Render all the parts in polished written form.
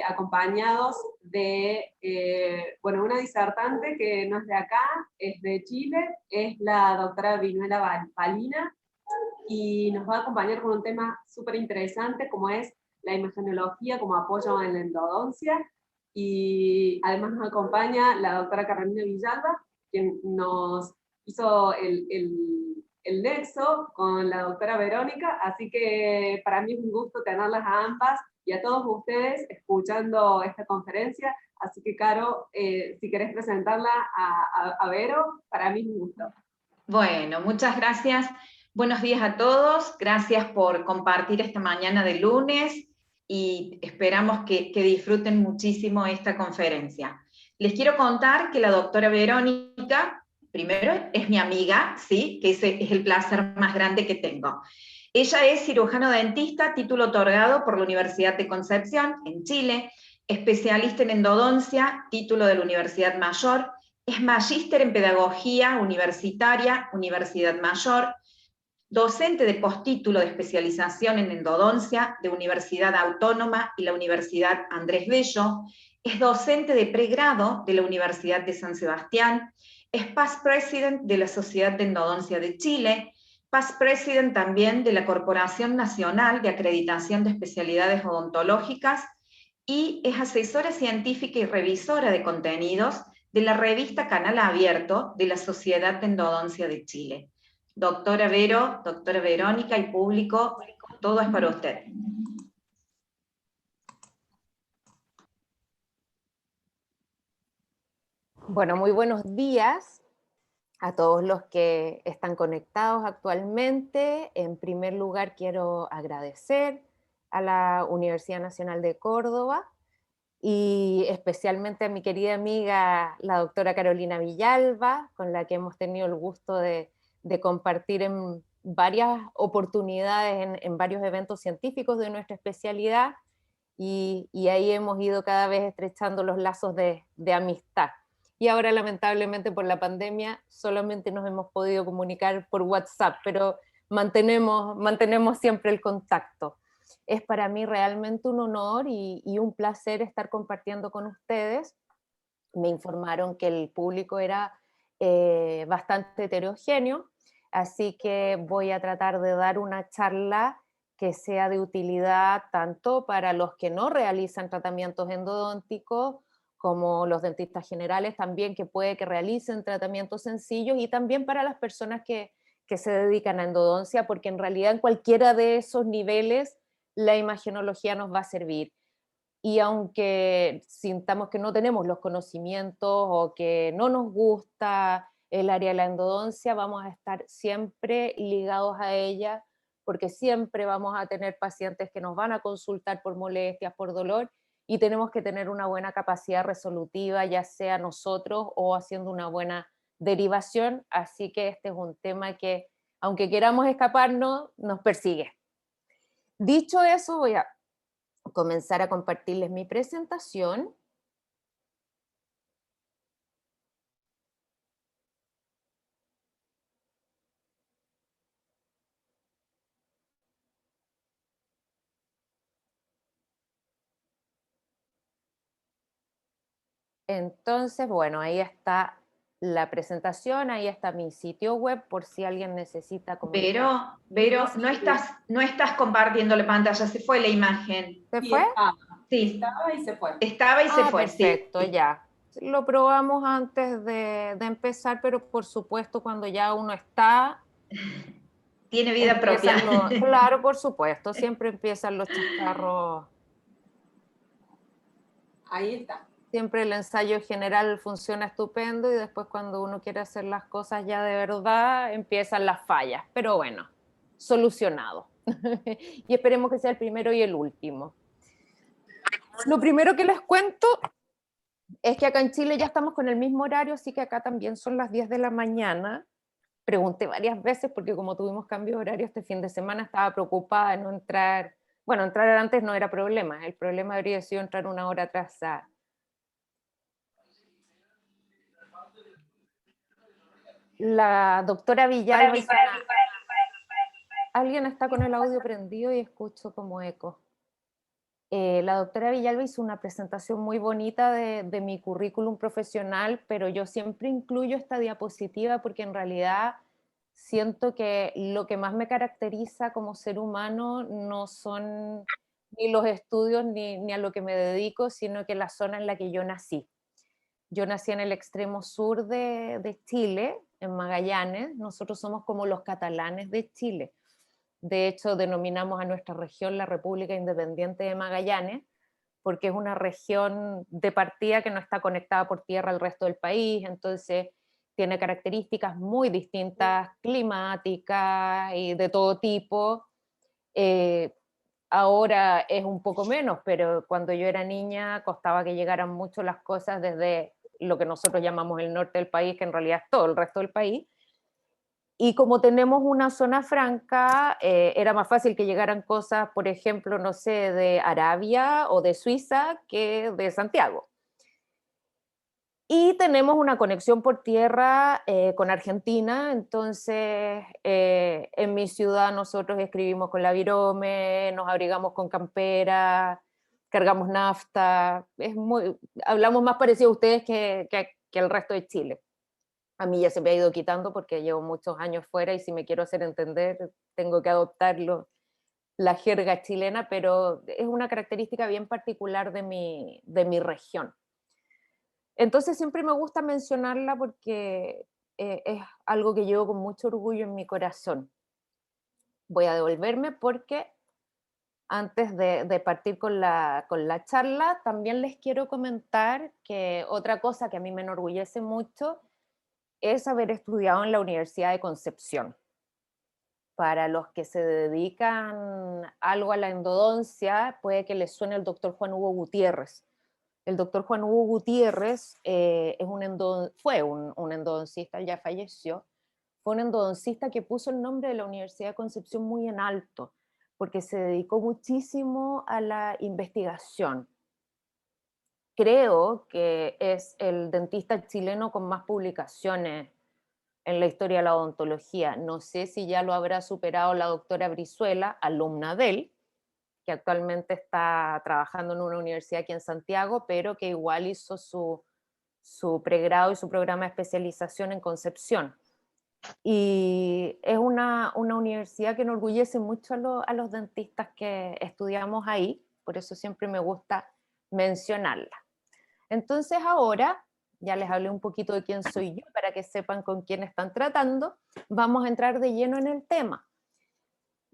acompañados de, bueno, una disertante que no es de acá, es de Chile, es la doctora Vinuela Balina, y nos va a acompañar con un tema súper interesante como es la imagenología como apoyo en la endodoncia, y además nos acompaña la doctora Carolina Villalba, quien nos hizo el nexo con la doctora Verónica, así que para mí es un gusto tenerlas a ambas y a todos ustedes escuchando esta conferencia, así que Caro, si querés presentarla a Vero, para mí es un gusto. Bueno, muchas gracias. Buenos días a todos. Gracias por compartir esta mañana de lunes y esperamos que disfruten muchísimo esta conferencia. Les quiero contar que la doctora Verónica, primero, es mi amiga, ¿sí? Que ese es el placer más grande que tengo. Ella es cirujano dentista, título otorgado por la Universidad de Concepción, en Chile, especialista en endodoncia, título de la Universidad Mayor, es magíster en pedagogía universitaria, Universidad Mayor, docente de postítulo de especialización en endodoncia de Universidad Autónoma y la Universidad Andrés Bello, es docente de pregrado de la Universidad de San Sebastián, es past president de la Sociedad de Endodoncia de Chile, past president también de la Corporación Nacional de Acreditación de Especialidades Odontológicas y es asesora científica y revisora de contenidos de la revista Canal Abierto de la Sociedad de Endodoncia de Chile. Doctora Vero, doctora Verónica y público, todo es para usted. Bueno, muy buenos días a todos los que están conectados actualmente. En primer lugar, quiero agradecer a la Universidad Nacional de Córdoba y especialmente a mi querida amiga, la doctora Carolina Villalba, con la que hemos tenido el gusto de compartir en varias oportunidades, en varios eventos científicos de nuestra especialidad, y ahí hemos ido cada vez estrechando los lazos de amistad. Y ahora lamentablemente por la pandemia solamente nos hemos podido comunicar por WhatsApp, pero mantenemos siempre el contacto. Es para mí realmente un honor y un placer estar compartiendo con ustedes. Me informaron que el público era bastante heterogéneo, así que voy a tratar de dar una charla que sea de utilidad tanto para los que no realizan tratamientos endodónticos, como los dentistas generales también, que puede que realicen tratamientos sencillos, y también para las personas que se dedican a endodoncia, porque en realidad en cualquiera de esos niveles la imagenología nos va a servir. Y aunque sintamos que no tenemos los conocimientos o que no nos gusta el área de la endodoncia, vamos a estar siempre ligados a ella, porque siempre vamos a tener pacientes que nos van a consultar por molestias, por dolor, y tenemos que tener una buena capacidad resolutiva, ya sea nosotros o haciendo una buena derivación. Así que este es un tema que, aunque queramos escaparnos, nos persigue. Dicho eso, voy a comenzar a compartirles mi presentación. Entonces, bueno, ahí está la presentación, ahí está mi sitio web por si alguien necesita comunicar. Vero, no estás compartiendo la pantalla, se fue la imagen. ¿Se fue? Sí. Estaba y se fue. Estaba y se fue, perfecto, sí. ya. Lo probamos antes de empezar, pero por supuesto cuando ya uno está... Tiene vida propia. Claro, por supuesto, siempre empiezan los chascarros. Ahí está. Siempre el ensayo general funciona estupendo y después cuando uno quiere hacer las cosas ya de verdad empiezan las fallas, pero bueno, solucionado. Y esperemos que sea el primero y el último. Lo primero que les cuento es que acá en Chile ya estamos con el mismo horario, así que acá también son las 10 de la mañana. Pregunté varias veces porque como tuvimos cambio de horario este fin de semana estaba preocupada de no entrar. Bueno, entrar antes no era problema, el problema habría sido entrar una hora atrasada. La doctora Villalba... Alguien está con el audio prendido y escucho como eco. La doctora Villalba hizo una presentación muy bonita de mi currículum profesional, pero yo siempre incluyo esta diapositiva porque en realidad siento que lo que más me caracteriza como ser humano no son ni los estudios ni a lo que me dedico, sino que la zona en la que yo nací. Yo nací en el extremo sur de Chile, en Magallanes. Nosotros somos como los catalanes de Chile. De hecho, denominamos a nuestra región la República Independiente de Magallanes, porque es una región de partida que no está conectada por tierra al resto del país, entonces tiene características muy distintas, climáticas y de todo tipo. Eh, Ahora es un poco menos, pero cuando yo era niña costaba que llegaran mucho las cosas desde lo que nosotros llamamos el norte del país, que en realidad es todo el resto del país. Y como tenemos una zona franca, era más fácil que llegaran cosas, por ejemplo, no sé, de Arabia o de Suiza que de Santiago. Y tenemos una conexión por tierra con Argentina, entonces en mi ciudad nosotros escribimos con la virome, nos abrigamos con campera, cargamos nafta, hablamos más parecido a ustedes que al resto de Chile. A mí ya se me ha ido quitando porque llevo muchos años fuera y si me quiero hacer entender tengo que adoptarlo, la jerga chilena, pero es una característica bien particular de mi región. Entonces siempre me gusta mencionarla porque es algo que llevo con mucho orgullo en mi corazón. Voy a devolverme porque antes de partir con la charla, también les quiero comentar que otra cosa que a mí me enorgullece mucho es haber estudiado en la Universidad de Concepción. Para los que se dedican algo a la endodoncia, puede que les suene el doctor Juan Hugo Gutiérrez. El doctor Juan Hugo Gutiérrez fue un endodoncista, ya falleció, fue un endodoncista que puso el nombre de la Universidad de Concepción muy en alto, porque se dedicó muchísimo a la investigación. Creo que es el dentista chileno con más publicaciones en la historia de la odontología. No sé si ya lo habrá superado la doctora Brizuela, alumna de él, que actualmente está trabajando en una universidad aquí en Santiago, pero que igual hizo su pregrado y su programa de especialización en Concepción. Y es una universidad que enorgullece mucho a los dentistas que estudiamos ahí, por eso siempre me gusta mencionarla. Entonces ahora, ya les hablé un poquito de quién soy yo, para que sepan con quién están tratando, vamos a entrar de lleno en el tema.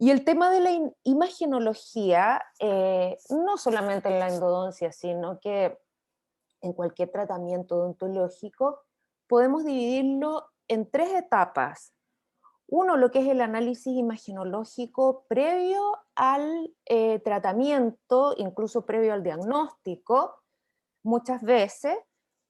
Y el tema de la imagenología, no solamente en la endodoncia, sino que en cualquier tratamiento odontológico, podemos dividirlo en 3 etapas. Uno, lo que es el análisis imagenológico previo al tratamiento, incluso previo al diagnóstico, muchas veces,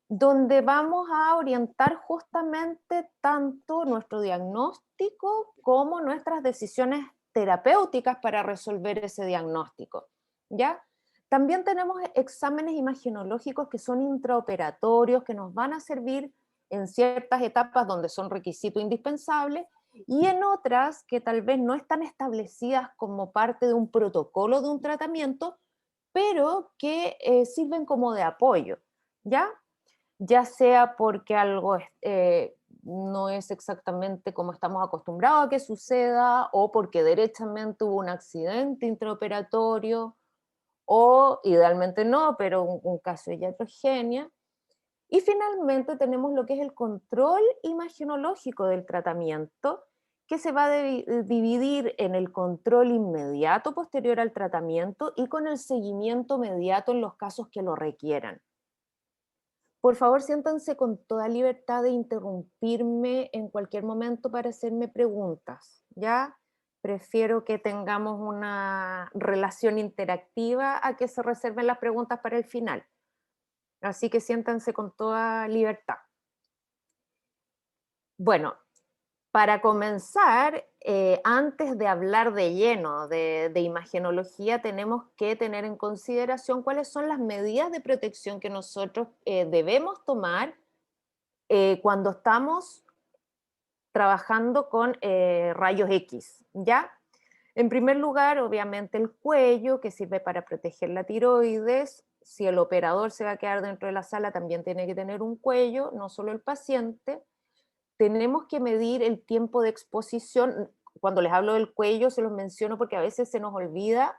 donde vamos a orientar justamente tanto nuestro diagnóstico como nuestras decisiones terapéuticas para resolver ese diagnóstico, ¿ya? También tenemos exámenes imagenológicos que son intraoperatorios, que nos van a servir en ciertas etapas donde son requisito indispensable y en otras que tal vez no están establecidas como parte de un protocolo de un tratamiento, pero que sirven como de apoyo, ¿ya? Ya sea porque algo no es exactamente como estamos acostumbrados a que suceda, o porque derechamente hubo un accidente intraoperatorio, o idealmente no, pero un caso de iatrogenia. Y finalmente tenemos lo que es el control imagenológico del tratamiento, que se va a dividir en el control inmediato posterior al tratamiento y con el seguimiento mediato en los casos que lo requieran. Por favor, siéntanse con toda libertad de interrumpirme en cualquier momento para hacerme preguntas, ¿ya? Prefiero que tengamos una relación interactiva a que se reserven las preguntas para el final. Así que siéntanse con toda libertad. Bueno, para comenzar, antes de hablar de lleno de imagenología, tenemos que tener en consideración cuáles son las medidas de protección que nosotros debemos tomar cuando estamos trabajando con rayos X, ¿ya? En primer lugar, obviamente el cuello, que sirve para proteger la tiroides. Si el operador se va a quedar dentro de la sala, también tiene que tener un cuello, no solo el paciente. Tenemos que medir el tiempo de exposición. Cuando les hablo del cuello, se los menciono porque a veces se nos olvida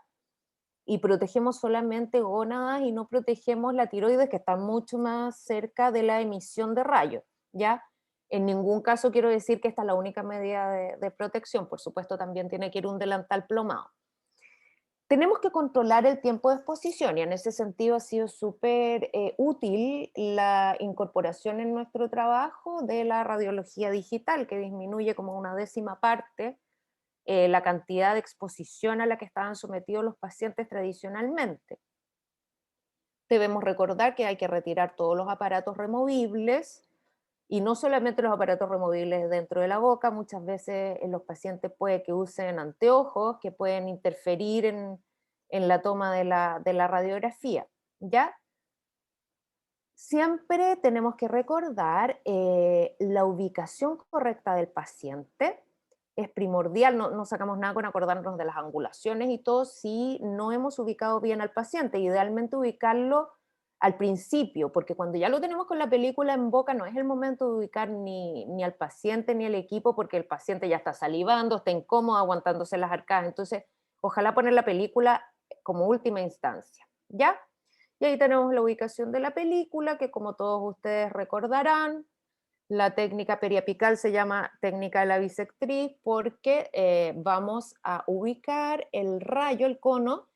y protegemos solamente gónadas y no protegemos la tiroides, que está mucho más cerca de la emisión de rayos, ¿ya? En ningún caso quiero decir que esta es la única medida de protección, por supuesto también tiene que ir un delantal plomado. Tenemos que controlar el tiempo de exposición y en ese sentido ha sido súper útil la incorporación en nuestro trabajo de la radiología digital, que disminuye como una 1/10 parte la cantidad de exposición a la que estaban sometidos los pacientes tradicionalmente. Debemos recordar que hay que retirar todos los aparatos removibles, y no solamente los aparatos removibles dentro de la boca. Muchas veces los pacientes puede que usen anteojos que pueden interferir en la toma de la radiografía, ¿ya? Siempre tenemos que recordar la ubicación correcta del paciente. Es primordial, no sacamos nada con acordarnos de las angulaciones y todo si no hemos ubicado bien al paciente. Idealmente ubicarlo al principio, porque cuando ya lo tenemos con la película en boca no es el momento de ubicar ni al paciente ni al equipo, porque el paciente ya está salivando, está incómodo, aguantándose las arcadas. Entonces, ojalá poner la película como última instancia, ¿ya? Y ahí tenemos la ubicación de la película, que como todos ustedes recordarán, la técnica periapical se llama técnica de la bisectriz porque vamos a ubicar el rayo, el cono,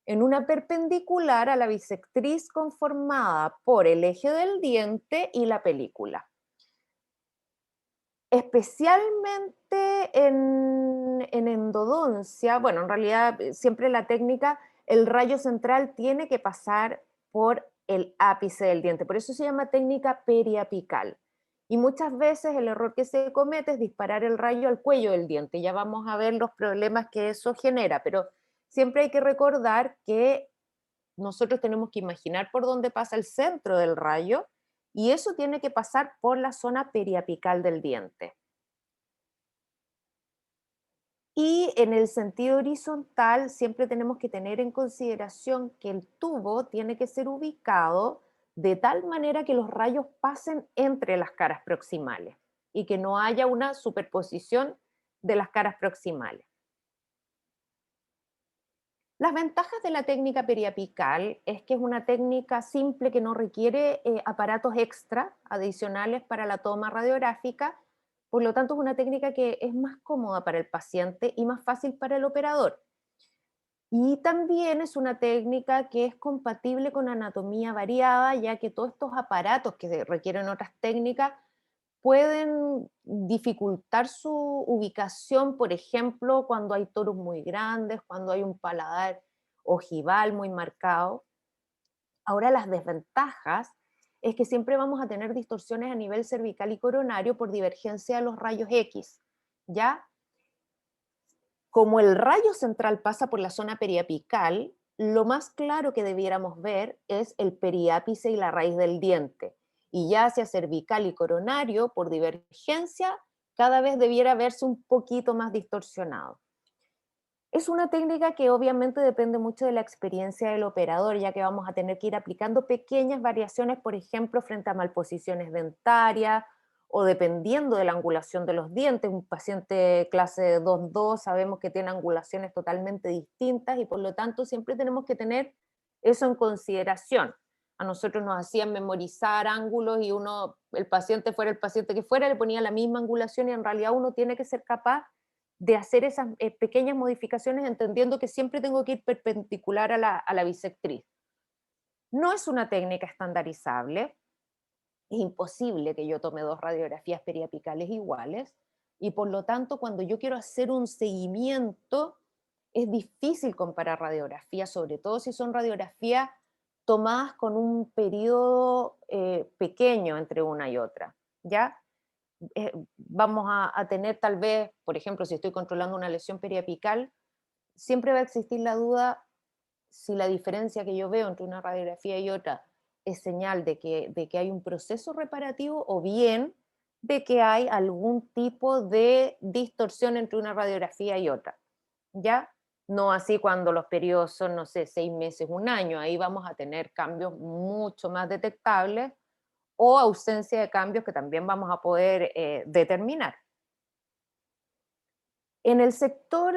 en una perpendicular a la bisectriz conformada por el eje del diente y la película. Especialmente en endodoncia, bueno, en realidad siempre la técnica, el rayo central tiene que pasar por el ápice del diente, por eso se llama técnica periapical. Y muchas veces el error que se comete es disparar el rayo al cuello del diente. Ya vamos a ver los problemas que eso genera, pero siempre hay que recordar que nosotros tenemos que imaginar por dónde pasa el centro del rayo y eso tiene que pasar por la zona periapical del diente. Y en el sentido horizontal siempre tenemos que tener en consideración que el tubo tiene que ser ubicado de tal manera que los rayos pasen entre las caras proximales y que no haya una superposición de las caras proximales. Las ventajas de la técnica periapical es que es una técnica simple que no requiere aparatos extra adicionales para la toma radiográfica, por lo tanto es una técnica que es más cómoda para el paciente y más fácil para el operador. Y también es una técnica que es compatible con anatomía variada, ya que todos estos aparatos que requieren otras técnicas pueden dificultar su ubicación, por ejemplo, cuando hay toros muy grandes, cuando hay un paladar ojival muy marcado. Ahora, las desventajas es que siempre vamos a tener distorsiones a nivel cervical y coronario por divergencia de los rayos X, ¿ya? Como el rayo central pasa por la zona periapical, lo más claro que debiéramos ver es el periápice y la raíz del diente. Y ya hacia cervical y coronario, por divergencia, cada vez debiera verse un poquito más distorsionado. Es una técnica que obviamente depende mucho de la experiencia del operador, ya que vamos a tener que ir aplicando pequeñas variaciones, por ejemplo, frente a malposiciones dentarias o dependiendo de la angulación de los dientes. Un paciente clase 2-2 sabemos que tiene angulaciones totalmente distintas y por lo tanto siempre tenemos que tener eso en consideración. A nosotros nos hacían memorizar ángulos y el paciente fuera el paciente que fuera, le ponía la misma angulación y en realidad uno tiene que ser capaz de hacer esas pequeñas modificaciones entendiendo que siempre tengo que ir perpendicular a la bisectriz. No es una técnica estandarizable, es imposible que yo tome 2 radiografías periapicales iguales y por lo tanto cuando yo quiero hacer un seguimiento es difícil comparar radiografías, sobre todo si son radiografías tomadas con un periodo pequeño entre una y otra, ¿ya? Vamos a tener tal vez, por ejemplo, si estoy controlando una lesión periapical, siempre va a existir la duda si la diferencia que yo veo entre una radiografía y otra es señal de que hay un proceso reparativo o bien de que hay algún tipo de distorsión entre una radiografía y otra, ¿ya? No así cuando los periodos son, no sé, 6 meses, un año, ahí vamos a tener cambios mucho más detectables o ausencia de cambios que también vamos a poder determinar. En el sector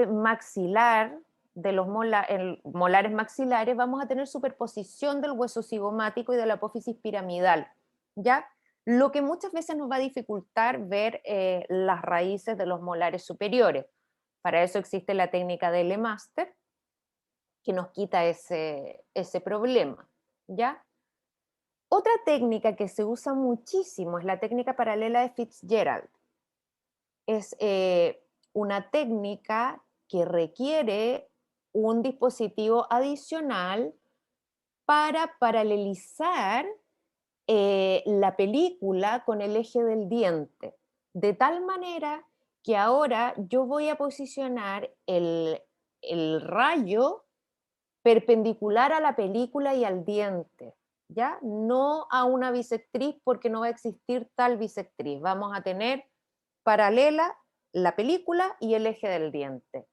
maxilar, de los molares maxilares, vamos a tener superposición del hueso cigomático y de la apófisis piramidal, ¿ya? Lo que muchas veces nos va a dificultar ver las raíces de los molares superiores. Para eso existe la técnica de Lemaster, que nos quita ese problema, ¿ya? Otra técnica que se usa muchísimo es la técnica paralela de Fitzgerald. Es una técnica que requiere un dispositivo adicional para paralelizar la película con el eje del diente, de tal manera que ahora yo voy a posicionar el rayo perpendicular a la película y al diente, ¿ya? No a una bisectriz, porque no va a existir tal bisectriz. Vamos a tener paralela la película y el eje del diente.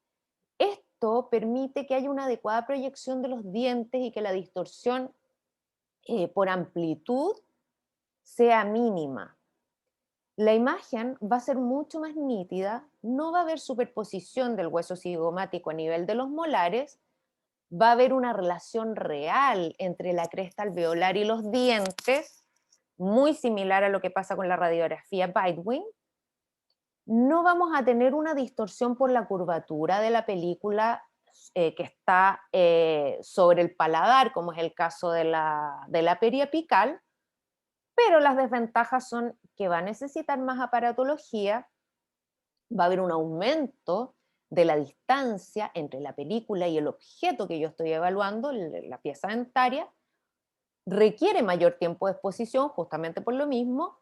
Esto permite que haya una adecuada proyección de los dientes y que la distorsión por amplitud sea mínima. La imagen va a ser mucho más nítida, no va a haber superposición del hueso cigomático a nivel de los molares, va a haber una relación real entre la cresta alveolar y los dientes, muy similar a lo que pasa con la radiografía Bite-Wing. No vamos a tener una distorsión por la curvatura de la película que está sobre el paladar, como es el caso de la periapical, pero las desventajas son que va a necesitar más aparatología, va a haber un aumento de la distancia entre la película y el objeto que yo estoy evaluando, la pieza dentaria, requiere mayor tiempo de exposición justamente por lo mismo,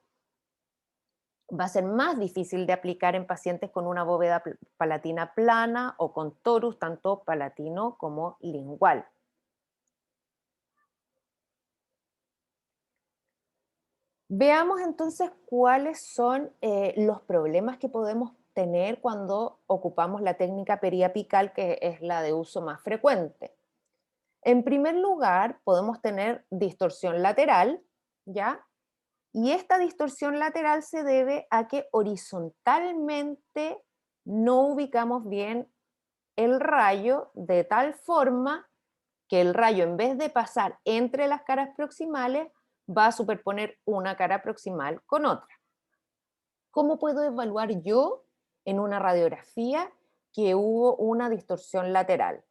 va a ser más difícil de aplicar en pacientes con una bóveda palatina plana o con torus, tanto palatino como lingual. Veamos entonces cuáles son los problemas que podemos tener cuando ocupamos la técnica periapical, que es la de uso más frecuente. En primer lugar, podemos tener distorsión lateral, ¿ya? Y esta distorsión lateral se debe a que horizontalmente no ubicamos bien el rayo de tal forma que el rayo, en vez de pasar entre las caras proximales, va a superponer una cara proximal con otra. ¿Cómo puedo evaluar yo en una radiografía que hubo una distorsión lateral?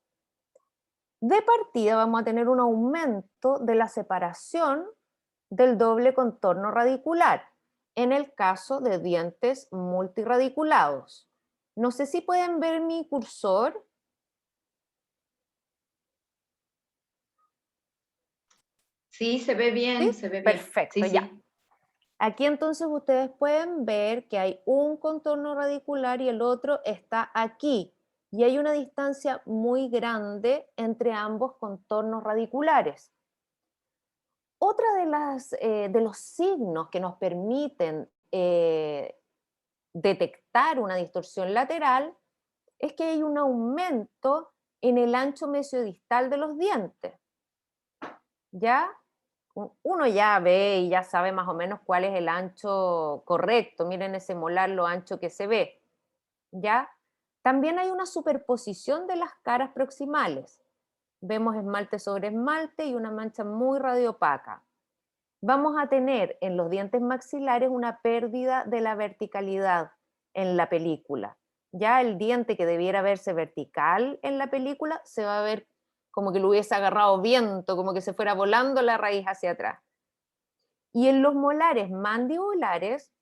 De partida vamos a tener un aumento de la separación del doble contorno radicular, en el caso de dientes multirradiculados. No sé si pueden ver mi cursor. Sí, se ve bien, ¿Sí? se ve bien. Perfecto, Sí, ya. sí. Aquí entonces ustedes pueden ver que hay un contorno radicular y el otro está aquí. Y hay una distancia muy grande entre ambos contornos radiculares. Otra de los signos que nos permiten detectar una distorsión lateral es que hay un aumento en el ancho mesiodistal de los dientes. ¿Ya? Uno ya ve y ya sabe más o menos cuál es el ancho correcto. Miren ese molar, lo ancho que se ve. ¿Ya? También hay una superposición de las caras proximales. Vemos esmalte sobre esmalte y una mancha muy radiopaca. Vamos a tener en los dientes maxilares una pérdida de la verticalidad en la película. Ya el diente que debiera verse vertical en la película se va a ver como que lo hubiese agarrado viento, como que se fuera volando la raíz hacia atrás. Y en los molares mandibulares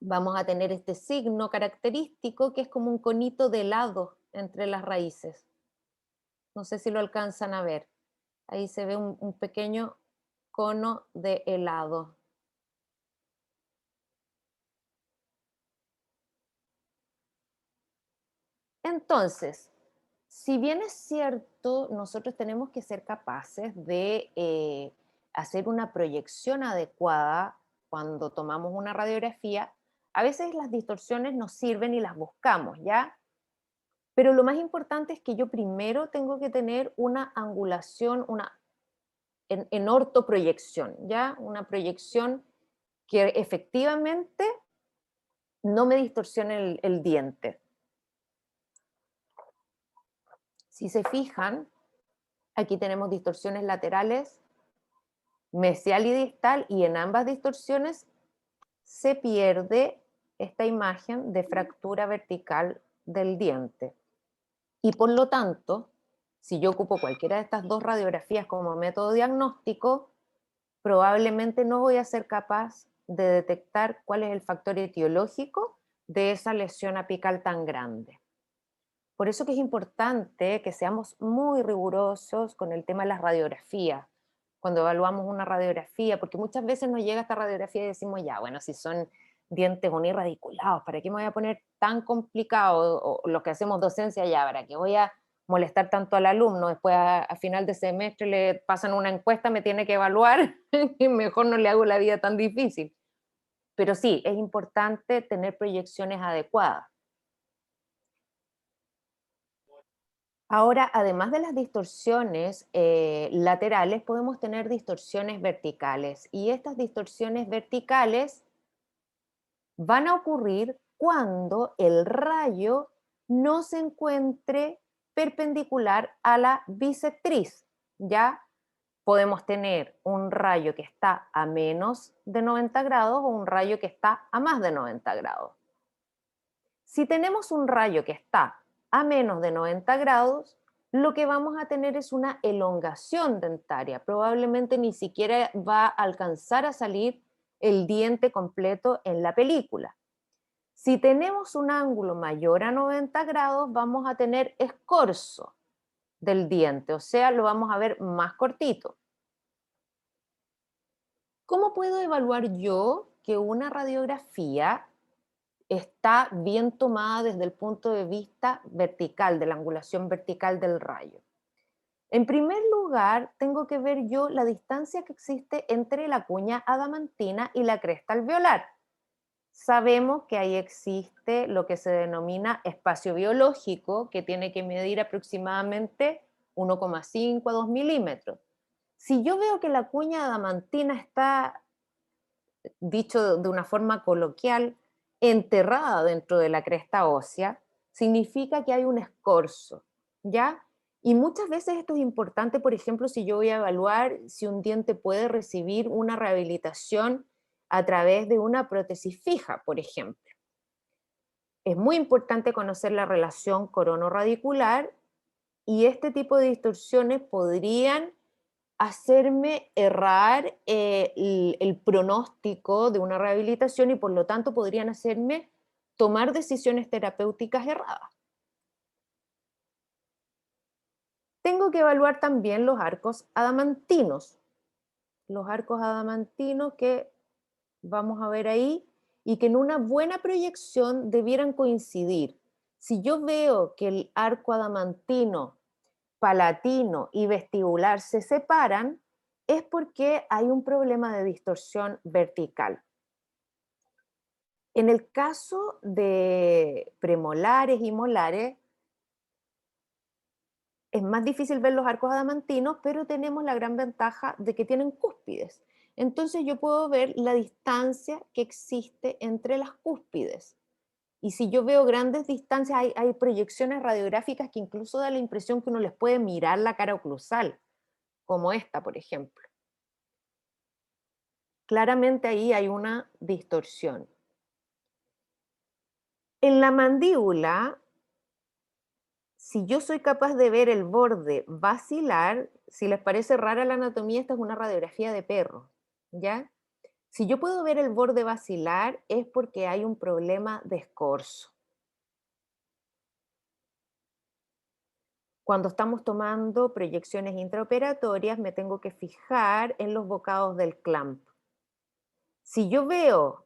vamos a tener este signo característico que es como un conito de helado entre las raíces. No sé si lo alcanzan a ver. Ahí se ve un pequeño cono de helado. Entonces, si bien es cierto, nosotros tenemos que ser capaces de hacer una proyección adecuada cuando tomamos una radiografía, a veces las distorsiones nos sirven y las buscamos, ¿ya? Pero lo más importante es que yo primero tengo que tener una angulación, en ortoproyección, ¿ya? Una proyección que efectivamente no me distorsione el diente. Si se fijan, aquí tenemos distorsiones laterales, mesial y distal, y en ambas distorsiones se pierde esta imagen de fractura vertical del diente. Y por lo tanto, si yo ocupo cualquiera de estas dos radiografías como método diagnóstico, probablemente no voy a ser capaz de detectar cuál es el factor etiológico de esa lesión apical tan grande. Por eso que es importante que seamos muy rigurosos con el tema de las radiografías, cuando evaluamos una radiografía, porque muchas veces nos llega esta radiografía y decimos, ya, bueno, si son dientes unirradiculados, ¿para qué me voy a poner tan complicado? O los que hacemos docencia, ya, ¿para qué voy a molestar tanto al alumno? Después a final de semestre le pasan una encuesta, me tiene que evaluar, y mejor no le hago la vida tan difícil. Pero sí, es importante tener proyecciones adecuadas. Ahora, además de las distorsiones laterales, podemos tener distorsiones verticales. Y estas distorsiones verticales van a ocurrir cuando el rayo no se encuentre perpendicular a la bisectriz. Ya podemos tener un rayo que está a menos de 90 grados o un rayo que está a más de 90 grados. Si tenemos un rayo que está a menos de 90 grados, lo que vamos a tener es una elongación dentaria. Probablemente ni siquiera va a alcanzar a salir el diente completo en la película. Si tenemos un ángulo mayor a 90 grados, vamos a tener escorzo del diente, o sea, lo vamos a ver más cortito. ¿Cómo puedo evaluar yo que una radiografía está bien tomada desde el punto de vista vertical, de la angulación vertical del rayo? En primer lugar, tengo que ver yo la distancia que existe entre la cuña adamantina y la cresta alveolar. Sabemos que ahí existe lo que se denomina espacio biológico, que tiene que medir aproximadamente 1,5 a 2 milímetros. Si yo veo que la cuña adamantina está, dicho de una forma coloquial, enterrada dentro de la cresta ósea, significa que hay un escorzo, ¿ya? Y muchas veces esto es importante, por ejemplo, si yo voy a evaluar si un diente puede recibir una rehabilitación a través de una prótesis fija, por ejemplo. Es muy importante conocer la relación corono-radicular y este tipo de distorsiones podrían hacerme errar el pronóstico de una rehabilitación y por lo tanto podrían hacerme tomar decisiones terapéuticas erradas. Tengo que evaluar también los arcos adamantinos. Los arcos adamantinos que vamos a ver ahí y que en una buena proyección debieran coincidir. Si yo veo que el arco adamantino, palatino y vestibular se separan, es porque hay un problema de distorsión vertical. En el caso de premolares y molares, es más difícil ver los arcos adamantinos, pero tenemos la gran ventaja de que tienen cúspides. Entonces yo puedo ver la distancia que existe entre las cúspides. Y si yo veo grandes distancias, hay proyecciones radiográficas que incluso da la impresión que uno les puede mirar la cara oclusal, como esta, por ejemplo. Claramente ahí hay una distorsión. En la mandíbula, si yo soy capaz de ver el borde basilar, si les parece rara la anatomía, esta es una radiografía de perro, ¿ya? Si yo puedo ver el borde basilar es porque hay un problema de escorzo. Cuando estamos tomando proyecciones intraoperatorias, me tengo que fijar en los bocados del clamp. Si yo veo,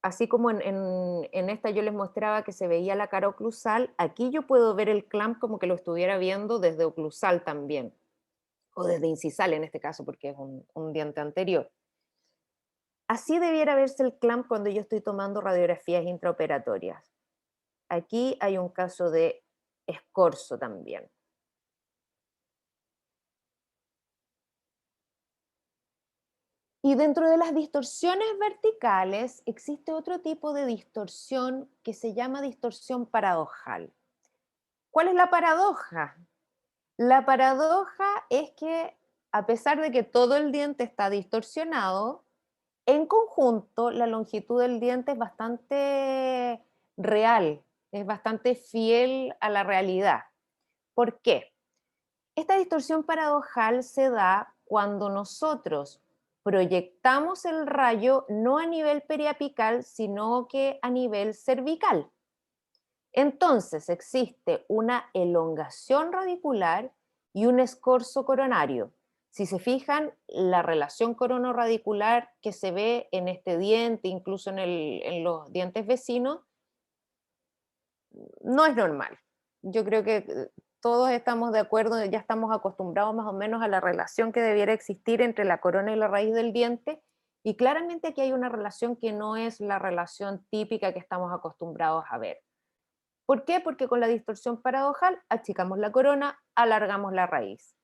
así como en esta yo les mostraba que se veía la cara oclusal, aquí yo puedo ver el clamp como que lo estuviera viendo desde oclusal también, o desde incisal en este caso, porque es un diente anterior. Así debiera verse el clamp cuando yo estoy tomando radiografías intraoperatorias. Aquí hay un caso de escorzo también. Y dentro de las distorsiones verticales existe otro tipo de distorsión que se llama distorsión paradojal. ¿Cuál es la paradoja? La paradoja es que a pesar de que todo el diente está distorsionado, en conjunto la longitud del diente es bastante real, es bastante fiel a la realidad. ¿Por qué? Esta distorsión paradojal se da cuando nosotros proyectamos el rayo no a nivel periapical, sino que a nivel cervical. Entonces existe una elongación radicular y un escorzo coronario. Si se fijan, la relación coronoradicular que se ve en este diente, incluso en los dientes vecinos, no es normal. Yo creo que todos estamos de acuerdo, ya estamos acostumbrados más o menos a la relación que debiera existir entre la corona y la raíz del diente, y claramente aquí hay una relación que no es la relación típica que estamos acostumbrados a ver. ¿Por qué? Porque con la distorsión paradojal achicamos la corona, alargamos la raíz.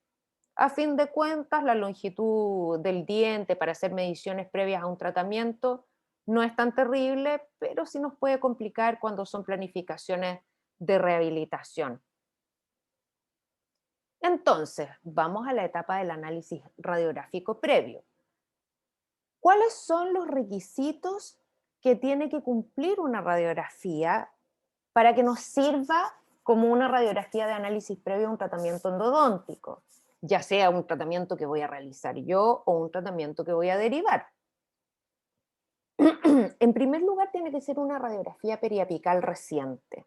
A fin de cuentas, la longitud del diente para hacer mediciones previas a un tratamiento no es tan terrible, pero sí nos puede complicar cuando son planificaciones de rehabilitación. Entonces, vamos a la etapa del análisis radiográfico previo. ¿Cuáles son los requisitos que tiene que cumplir una radiografía para que nos sirva como una radiografía de análisis previo a un tratamiento endodóntico? Ya sea un tratamiento que voy a realizar yo o un tratamiento que voy a derivar. En primer lugar, tiene que ser una radiografía periapical reciente.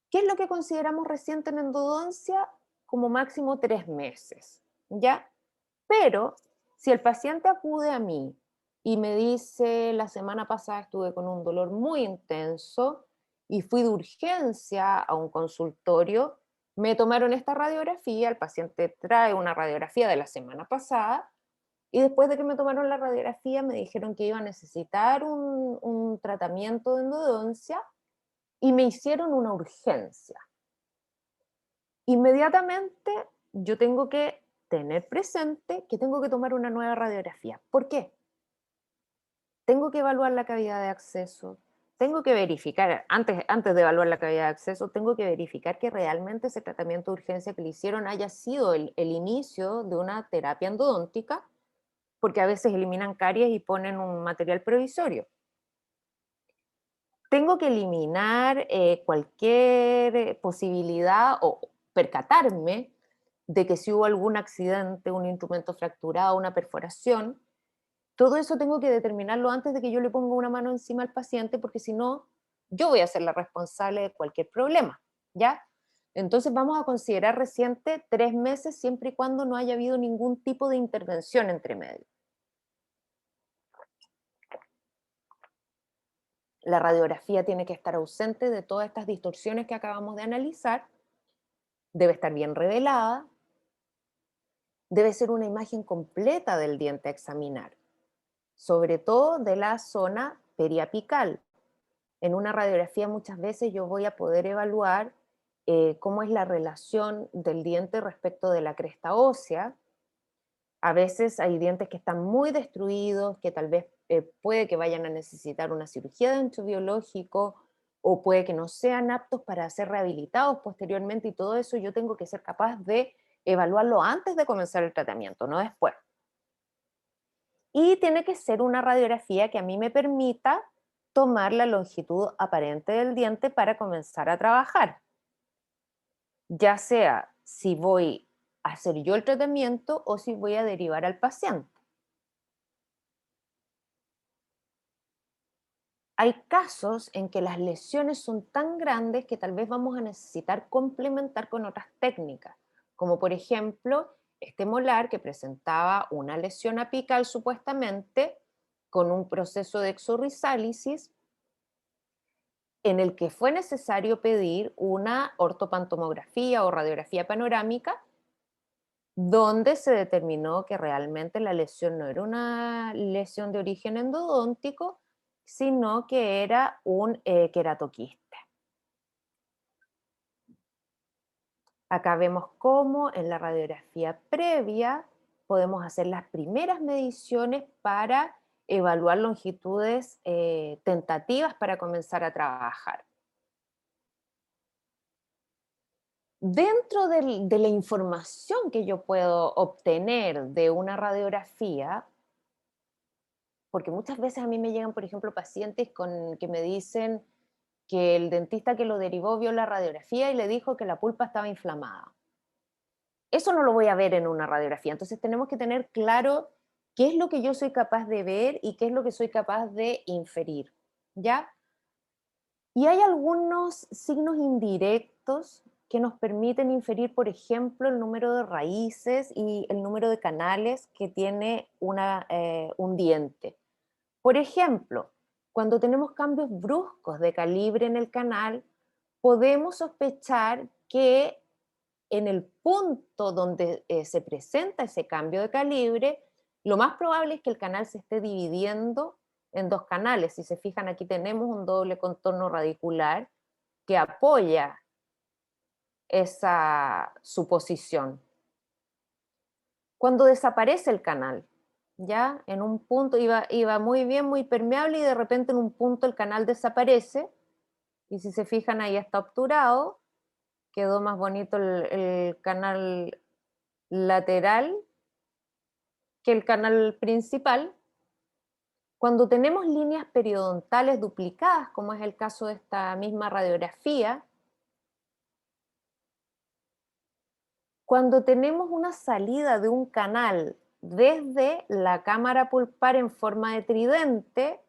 ¿Qué es lo que consideramos reciente en endodoncia? Como máximo 3 meses, ¿ya? Pero si el paciente acude a mí y me dice, la semana pasada estuve con un dolor muy intenso y fui de urgencia a un consultorio, me tomaron esta radiografía, el paciente trae una radiografía de la semana pasada, y después de que me tomaron la radiografía me dijeron que iba a necesitar un tratamiento de endodoncia y me hicieron una urgencia. Inmediatamente yo tengo que tener presente que tengo que tomar una nueva radiografía. ¿Por qué? Tengo que evaluar la cavidad de acceso, tengo que verificar, antes de evaluar la cavidad de acceso, tengo que verificar que realmente ese tratamiento de urgencia que le hicieron haya sido el inicio de una terapia endodóntica, porque a veces eliminan caries y ponen un material provisorio. Tengo que eliminar cualquier posibilidad o percatarme de que si hubo algún accidente, un instrumento fracturado, una perforación. Todo eso tengo que determinarlo antes de que yo le ponga una mano encima al paciente, porque si no, yo voy a ser la responsable de cualquier problema, ¿ya? Entonces vamos a considerar reciente 3 meses siempre y cuando no haya habido ningún tipo de intervención entre medio. La radiografía tiene que estar ausente de todas estas distorsiones que acabamos de analizar, debe estar bien revelada, debe ser una imagen completa del diente a examinar, sobre todo de la zona periapical. En una radiografía muchas veces yo voy a poder evaluar cómo es la relación del diente respecto de la cresta ósea. A veces hay dientes que están muy destruidos, que tal vez puede que vayan a necesitar una cirugía de ancho biológico o puede que no sean aptos para ser rehabilitados posteriormente, y todo eso yo tengo que ser capaz de evaluarlo antes de comenzar el tratamiento, no después. Y tiene que ser una radiografía que a mí me permita tomar la longitud aparente del diente para comenzar a trabajar. Ya sea si voy a hacer yo el tratamiento o si voy a derivar al paciente. Hay casos en que las lesiones son tan grandes que tal vez vamos a necesitar complementar con otras técnicas, como por ejemplo este molar que presentaba una lesión apical supuestamente con un proceso de exorrizálisis en el que fue necesario pedir una ortopantomografía o radiografía panorámica, donde se determinó que realmente la lesión no era una lesión de origen endodóntico, sino que era un queratoquiste. Acá vemos cómo en la radiografía previa podemos hacer las primeras mediciones para evaluar longitudes tentativas para comenzar a trabajar. Dentro de la información que yo puedo obtener de una radiografía, porque muchas veces a mí me llegan, por ejemplo, pacientes que me dicen que el dentista que lo derivó vio la radiografía y le dijo que la pulpa estaba inflamada. Eso no lo voy a ver en una radiografía, entonces tenemos que tener claro qué es lo que yo soy capaz de ver y qué es lo que soy capaz de inferir, ¿ya? Y hay algunos signos indirectos que nos permiten inferir, por ejemplo, el número de raíces y el número de canales que tiene un diente. Por ejemplo, cuando tenemos cambios bruscos de calibre en el canal, podemos sospechar que en el punto donde se presenta ese cambio de calibre, lo más probable es que el canal se esté dividiendo en dos canales. Si se fijan, aquí tenemos un doble contorno radicular que apoya esa suposición. Cuando desaparece el canal, ya en un punto iba muy bien, muy permeable, y de repente en un punto el canal desaparece, y si se fijan ahí está obturado, quedó más bonito el canal lateral que el canal principal. Cuando tenemos líneas periodontales duplicadas, como es el caso de esta misma radiografía, cuando tenemos una salida de un canal desde la cámara pulpar en forma de tridente,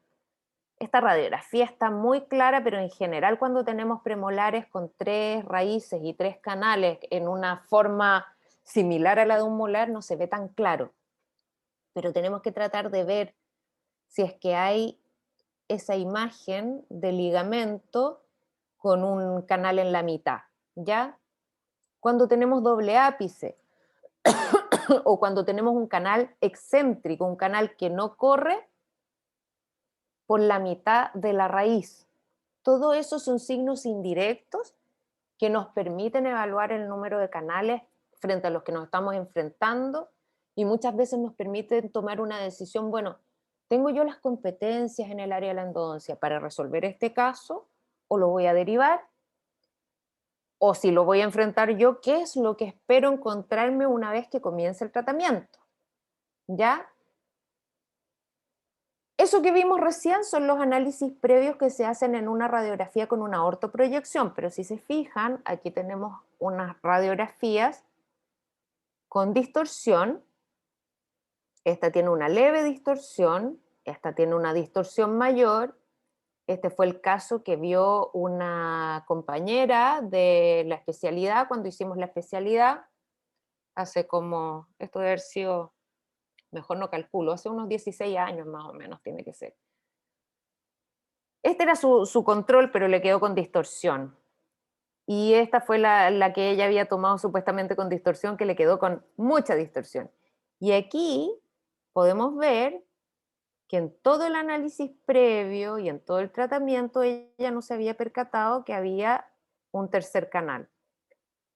esta radiografía está muy clara, pero en general cuando tenemos premolares con 3 raíces y 3 canales en una forma similar a la de un molar, no se ve tan claro. Pero tenemos que tratar de ver si es que hay esa imagen de ligamento con un canal en la mitad, ¿ya? Cuando tenemos doble ápice o cuando tenemos un canal excéntrico, un canal que no corre por la mitad de la raíz. Todo eso son signos indirectos que nos permiten evaluar el número de canales frente a los que nos estamos enfrentando, y muchas veces nos permiten tomar una decisión. Bueno, ¿tengo yo las competencias en el área de la endodoncia para resolver este caso o lo voy a derivar? O si lo voy a enfrentar yo, ¿qué es lo que espero encontrarme una vez que comience el tratamiento? ¿Ya? Eso que vimos recién son los análisis previos que se hacen en una radiografía con una ortoproyección, pero si se fijan, aquí tenemos unas radiografías con distorsión. Esta tiene una leve distorsión, esta tiene una distorsión mayor. Este fue el caso que vio una compañera de la especialidad cuando hicimos la especialidad, hace como, esto debe haber sido, mejor no calculo, hace unos 16 años más o menos tiene que ser. Este era su control, pero le quedó con distorsión. Y esta fue la que ella había tomado supuestamente con distorsión, que le quedó con mucha distorsión. Y aquí podemos ver que en todo el análisis previo y en todo el tratamiento ella no se había percatado que había un tercer canal.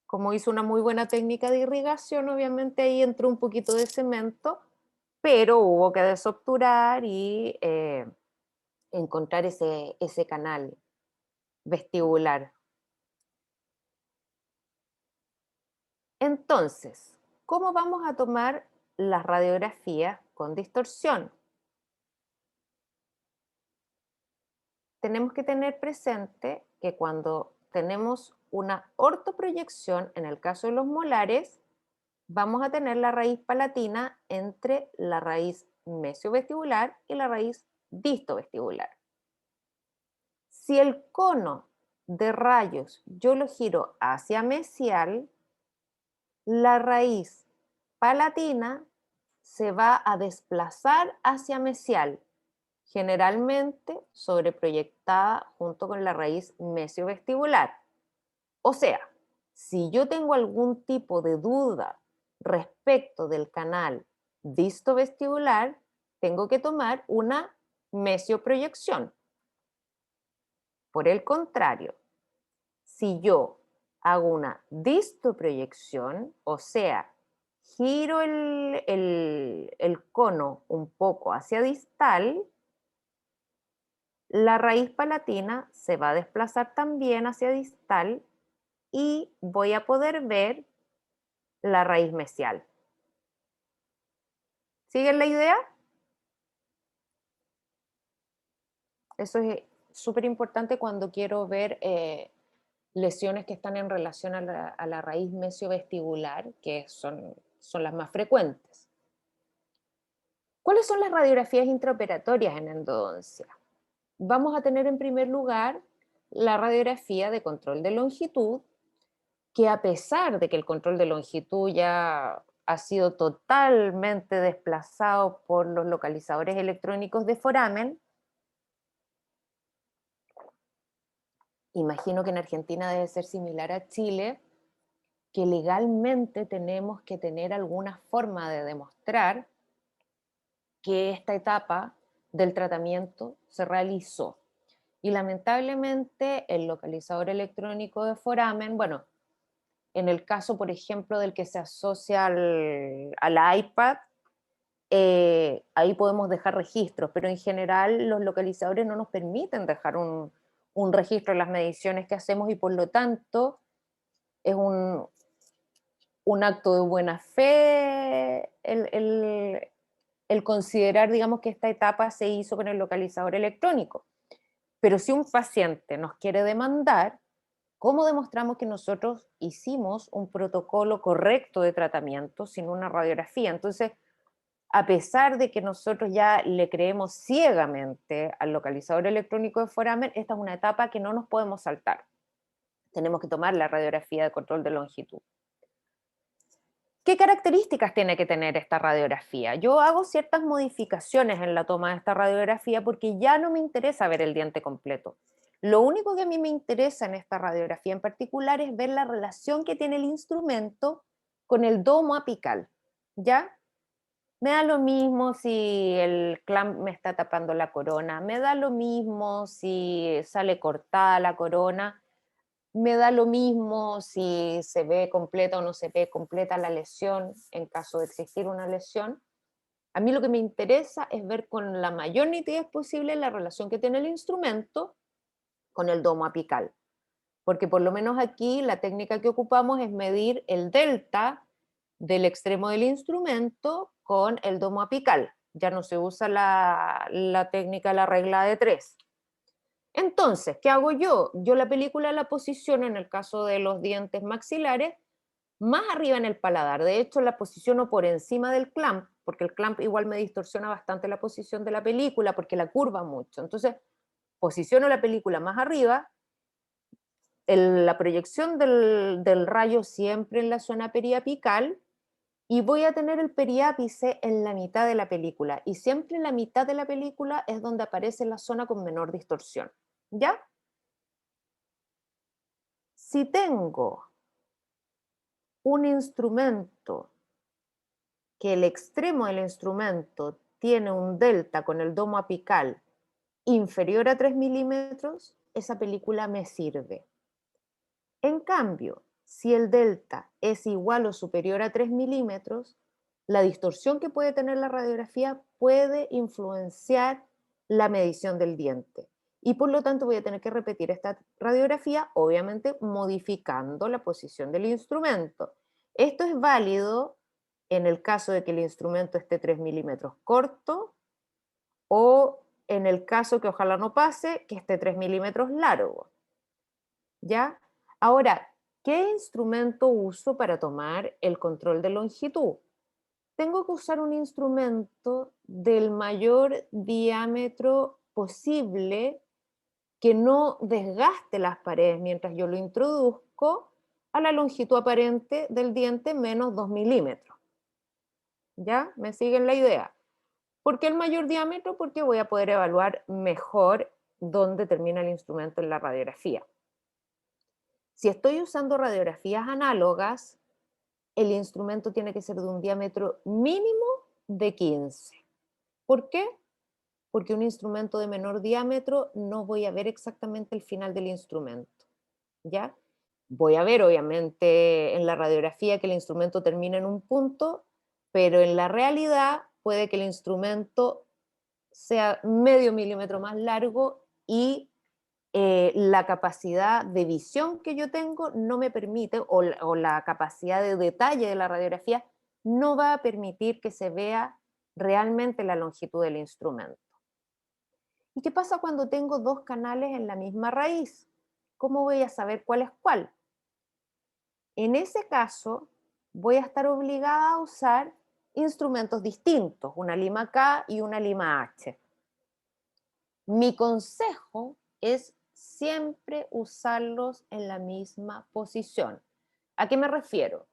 Como hizo una muy buena técnica de irrigación, obviamente ahí entró un poquito de cemento, pero hubo que desobturar y encontrar ese canal vestibular. Entonces, ¿cómo vamos a tomar las radiografías con distorsión? Tenemos que tener presente que cuando tenemos una ortoproyección, en el caso de los molares, vamos a tener la raíz palatina entre la raíz mesiovestibular y la raíz distovestibular. Si el cono de rayos yo lo giro hacia mesial, la raíz palatina se va a desplazar hacia mesial, generalmente sobreproyectada junto con la raíz mesiovestibular. O sea, si yo tengo algún tipo de duda respecto del canal distovestibular, tengo que tomar una mesioproyección. Por el contrario, si yo hago una distoproyección, o sea, giro el cono un poco hacia distal, la raíz palatina se va a desplazar también hacia distal y voy a poder ver la raíz mesial. ¿Siguen la idea? Eso es súper importante cuando quiero ver lesiones que están en relación a la raíz mesiovestibular, que son las más frecuentes. ¿Cuáles son las radiografías intraoperatorias en endodoncia? Vamos a tener en primer lugar la radiografía de control de longitud, que a pesar de que el control de longitud ya ha sido totalmente desplazado por los localizadores electrónicos de foramen, imagino que en Argentina debe ser similar a Chile, que legalmente tenemos que tener alguna forma de demostrar que esta etapa del tratamiento se realizó. Y lamentablemente el localizador electrónico de foramen, bueno, en el caso, por ejemplo, del que se asocia al iPad, ahí podemos dejar registros, pero en general los localizadores no nos permiten dejar un registro de las mediciones que hacemos y por lo tanto es un acto de buena fe el considerar, digamos, que esta etapa se hizo con el localizador electrónico. Pero si un paciente nos quiere demandar, ¿cómo demostramos que nosotros hicimos un protocolo correcto de tratamiento sin una radiografía? Entonces, a pesar de que nosotros ya le creemos ciegamente al localizador electrónico de foramen, esta es una etapa que no nos podemos saltar. Tenemos que tomar la radiografía de control de longitud. ¿Qué características tiene que tener esta radiografía? Yo hago ciertas modificaciones en la toma de esta radiografía porque ya no me interesa ver el diente completo. Lo único que a mí me interesa en esta radiografía en particular es ver la relación que tiene el instrumento con el domo apical, ¿ya? Me da lo mismo si el clamp me está tapando la corona, me da lo mismo si sale cortada la corona, me da lo mismo si se ve completa o no se ve completa la lesión en caso de existir una lesión. A mí lo que me interesa es ver con la mayor nitidez posible la relación que tiene el instrumento con el domo apical. Porque por lo menos aquí la técnica que ocupamos es medir el delta del extremo del instrumento con el domo apical. Ya no se usa la técnica, la regla de 3. Entonces, ¿qué hago yo? Yo la película la posiciono, en el caso de los dientes maxilares, más arriba en el paladar. De hecho, la posiciono por encima del clamp, porque el clamp igual me distorsiona bastante la posición de la película, porque la curva mucho. Entonces, posiciono la película más arriba, la proyección del rayo siempre en la zona periapical, y voy a tener el periápice en la mitad de la película. Y siempre en la mitad de la película es donde aparece la zona con menor distorsión. ¿Ya? Si tengo un instrumento que el extremo del instrumento tiene un delta con el domo apical inferior a 3 milímetros, esa película me sirve. En cambio, si el delta es igual o superior a 3 milímetros, la distorsión que puede tener la radiografía puede influenciar la medición del diente. Y por lo tanto voy a tener que repetir esta radiografía, obviamente modificando la posición del instrumento. Esto es válido en el caso de que el instrumento esté 3 milímetros corto o en el caso que ojalá no pase, que esté 3 milímetros largo. ¿Ya? Ahora, ¿qué instrumento uso para tomar el control de longitud? Tengo que usar un instrumento del mayor diámetro posible que no desgaste las paredes mientras yo lo introduzco a la longitud aparente del diente menos 2 milímetros. ¿Ya? ¿Me siguen la idea? ¿Por qué el mayor diámetro? Porque voy a poder evaluar mejor dónde termina el instrumento en la radiografía. Si estoy usando radiografías análogas, el instrumento tiene que ser de un diámetro mínimo de 15. ¿Por qué? Porque un instrumento de menor diámetro no voy a ver exactamente el final del instrumento, ¿ya? Voy a ver, obviamente, en la radiografía que el instrumento termina en un punto, pero en la realidad puede que el instrumento sea medio milímetro más largo y la capacidad de visión que yo tengo no me permite, o la capacidad de detalle de la radiografía no va a permitir que se vea realmente la longitud del instrumento. ¿Y qué pasa cuando tengo dos canales en la misma raíz? ¿Cómo voy a saber cuál es cuál? En ese caso, voy a estar obligada a usar instrumentos distintos, una lima K y una lima H. Mi consejo es siempre usarlos en la misma posición. ¿A qué me refiero?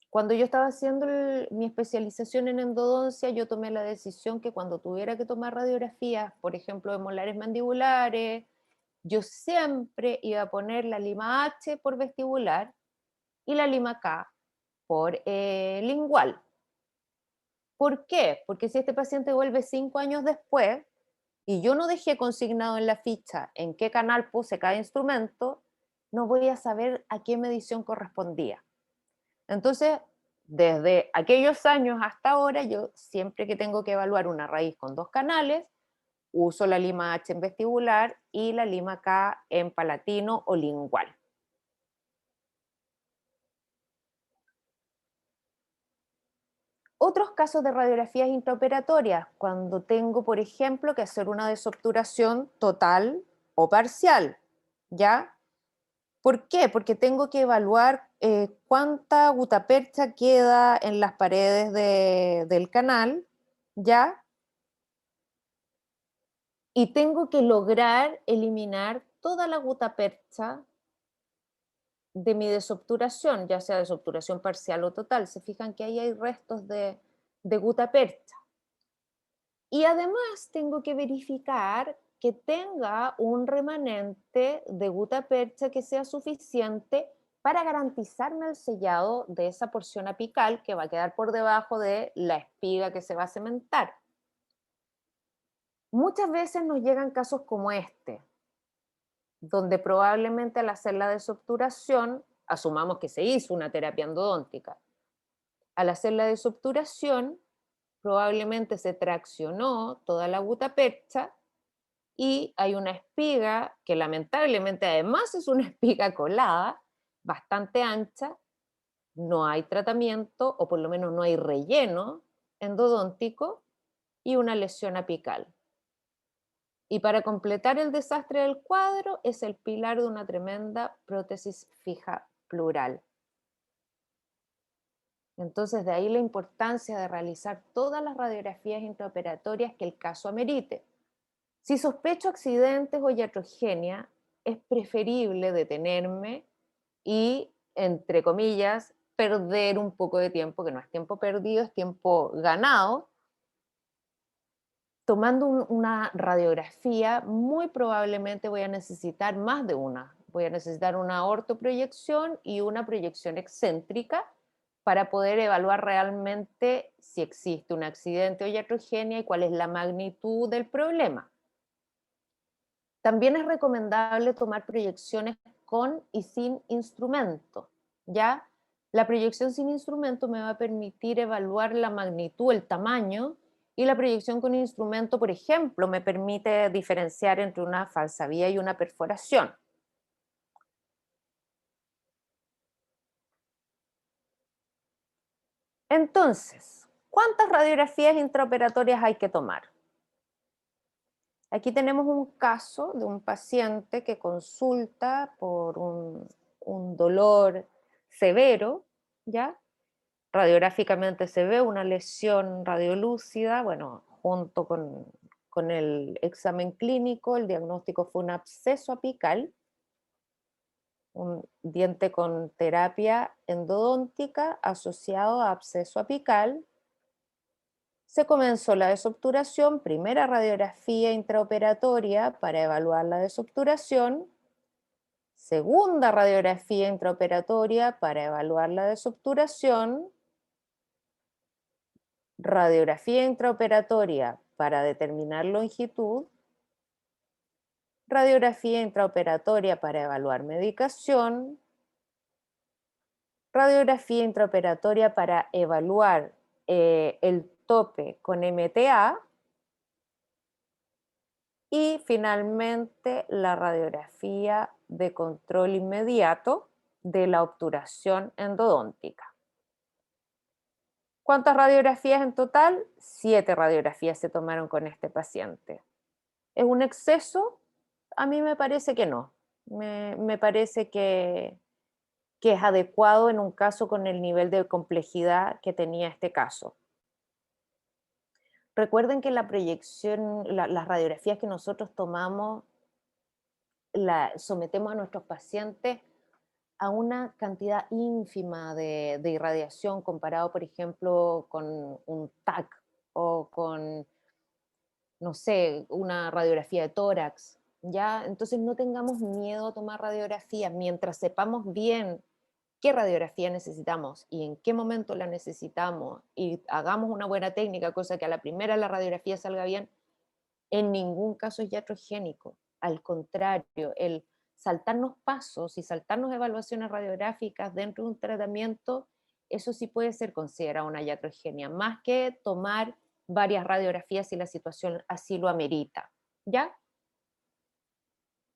Cuando yo estaba haciendo mi especialización en endodoncia, yo tomé la decisión que cuando tuviera que tomar radiografías, por ejemplo, de molares mandibulares, yo siempre iba a poner la lima H por vestibular y la lima K por lingual. ¿Por qué? Porque si este paciente vuelve 5 años después y yo no dejé consignado en la ficha en qué canal puse cada instrumento, no voy a saber a qué medición correspondía. Entonces, desde aquellos años hasta ahora, yo siempre que tengo que evaluar una raíz con dos canales, uso la lima H en vestibular y la lima K en palatino o lingual. Otros casos de radiografías intraoperatorias, cuando tengo, por ejemplo, que hacer una desobturación total o parcial, ¿ya? ¿Por qué? Porque tengo que evaluar cuánta gutapercha queda en las paredes del canal, ¿ya? Y tengo que lograr eliminar toda la gutapercha de mi desobturación, ya sea desobturación parcial o total. Se fijan que ahí hay restos de gutapercha. Y además tengo que verificar que tenga un remanente de gutapercha que sea suficiente para garantizarme el sellado de esa porción apical que va a quedar por debajo de la espiga que se va a cementar. Muchas veces nos llegan casos como este, donde probablemente al hacer la desobturación, asumamos que se hizo una terapia endodóntica, al hacer la desobturación probablemente se traccionó toda la gutapercha y hay una espiga que lamentablemente además es una espiga colada, bastante ancha, no hay tratamiento o por lo menos no hay relleno endodóntico y una lesión apical. Y para completar el desastre del cuadro es el pilar de una tremenda prótesis fija plural. Entonces de ahí la importancia de realizar todas las radiografías intraoperatorias que el caso amerite. Si sospecho accidentes o iatrogenia, es preferible detenerme y, entre comillas, perder un poco de tiempo, que no es tiempo perdido, es tiempo ganado. Tomando una radiografía, muy probablemente voy a necesitar más de una. Voy a necesitar una ortoproyección y una proyección excéntrica para poder evaluar realmente si existe un accidente o iatrogenia y cuál es la magnitud del problema. También es recomendable tomar proyecciones con y sin instrumento, ¿ya? La proyección sin instrumento me va a permitir evaluar la magnitud, el tamaño, y la proyección con instrumento, por ejemplo, me permite diferenciar entre una falsa vía y una perforación. Entonces, ¿cuántas radiografías intraoperatorias hay que tomar? Aquí tenemos un caso de un paciente que consulta por un dolor severo, ¿ya? Radiográficamente se ve una lesión radiolúcida, bueno, junto con el examen clínico, el diagnóstico fue un absceso apical, un diente con terapia endodóntica asociado a absceso apical. Se comenzó la desobturación, primera radiografía intraoperatoria para evaluar la desobturación, segunda radiografía intraoperatoria para evaluar la desobturación, radiografía intraoperatoria para determinar longitud, radiografía intraoperatoria para evaluar medicación, radiografía intraoperatoria para evaluar el tope con MTA, y finalmente la radiografía de control inmediato de la obturación endodóntica. ¿Cuántas radiografías en total? 7 radiografías se tomaron con este paciente. ¿Es un exceso? A mí me parece que no. Me parece que es adecuado en un caso con el nivel de complejidad que tenía este caso. Recuerden que la proyección, las radiografías que nosotros tomamos, sometemos a nuestros pacientes a una cantidad ínfima de irradiación comparado, por ejemplo, con un TAC o con, no sé, una radiografía de tórax, ¿ya? Entonces no tengamos miedo a tomar radiografías mientras sepamos bien qué radiografía necesitamos y en qué momento la necesitamos y hagamos una buena técnica, cosa que a la primera la radiografía salga bien. En ningún caso es iatrogénico, al contrario, el saltarnos pasos y saltarnos evaluaciones radiográficas dentro de un tratamiento, eso sí puede ser considerado una iatrogenia, más que tomar varias radiografías si la situación así lo amerita, ¿ya?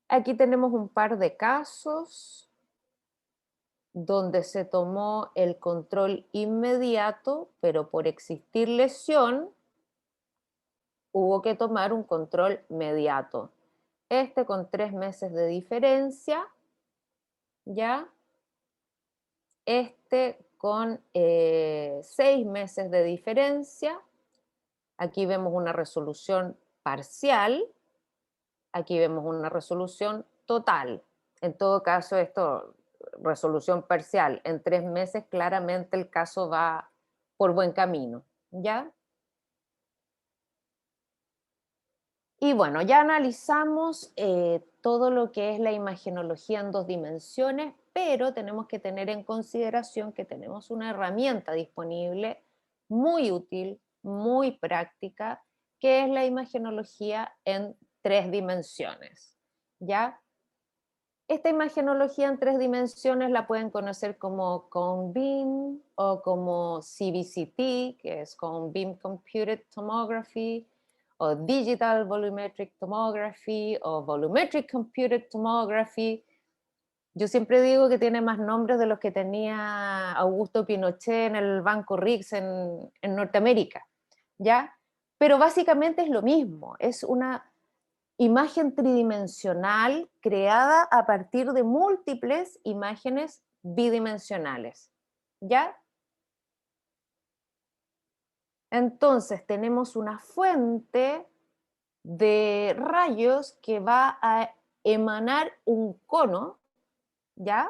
Aquí tenemos un par de casos donde se tomó el control inmediato, pero por existir lesión, hubo que tomar un control mediato. Este con 3 meses de diferencia, ¿ya? Este con 6 meses de diferencia. Aquí vemos una resolución parcial, aquí vemos una resolución total. En todo caso, esto, resolución parcial en 3 meses, claramente el caso va por buen camino, ¿ya? Y bueno, ya analizamos todo lo que es la imagenología en 2 dimensiones, pero tenemos que tener en consideración que tenemos una herramienta disponible muy útil, muy práctica, que es la imagenología en 3 dimensiones, ¿ya? Esta imagenología en 3 dimensiones la pueden conocer como Cone Beam o como CBCT, que es Cone Beam Computed Tomography, o Digital Volumetric Tomography, o Volumetric Computed Tomography. Yo siempre digo que tiene más nombres de los que tenía Augusto Pinochet en el Banco Riggs en Norteamérica, ¿ya? Pero básicamente es lo mismo, es una imagen tridimensional creada a partir de múltiples imágenes bidimensionales, ¿ya? Entonces tenemos una fuente de rayos que va a emanar un cono, ¿ya?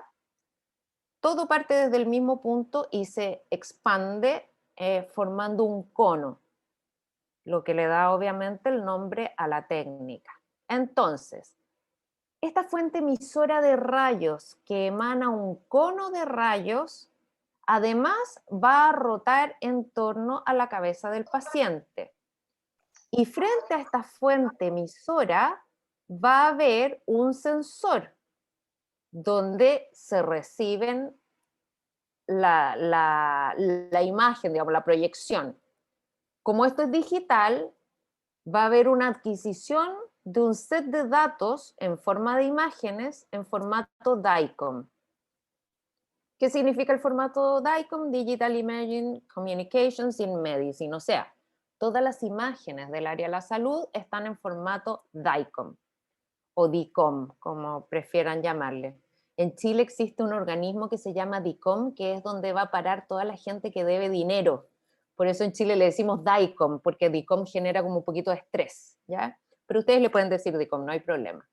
Todo parte desde el mismo punto y se expande formando un cono, lo que le da obviamente el nombre a la técnica. Entonces, esta fuente emisora de rayos que emana un cono de rayos, además va a rotar en torno a la cabeza del paciente. Y frente a esta fuente emisora va a haber un sensor donde se reciben la imagen, digamos, la proyección. Como esto es digital, va a haber una adquisición de un set de datos en forma de imágenes en formato DICOM. ¿Qué significa el formato DICOM? Digital Imaging Communications in Medicine. O sea, todas las imágenes del área de la salud están en formato DICOM o DICOM, como prefieran llamarle. En Chile existe un organismo que se llama DICOM, que es donde va a parar toda la gente que debe dinero. Por eso en Chile le decimos DICOM, porque DICOM genera como un poquito de estrés, ¿ya? Pero ustedes le pueden decir DICOM, no hay problema.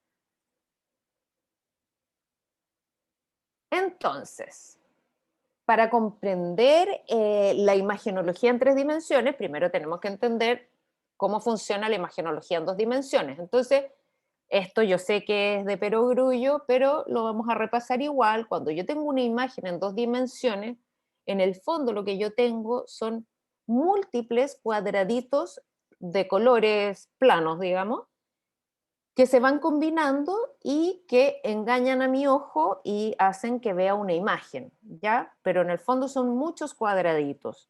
Entonces, para comprender la imagenología en 3 dimensiones, primero tenemos que entender cómo funciona la imagenología en 2 dimensiones. Entonces, esto yo sé que es de perogrullo, pero lo vamos a repasar igual. Cuando yo tengo una imagen en 2 dimensiones, en el fondo lo que yo tengo son múltiples cuadraditos de colores planos, digamos, que se van combinando y que engañan a mi ojo y hacen que vea una imagen, ¿ya? Pero en el fondo son muchos cuadraditos.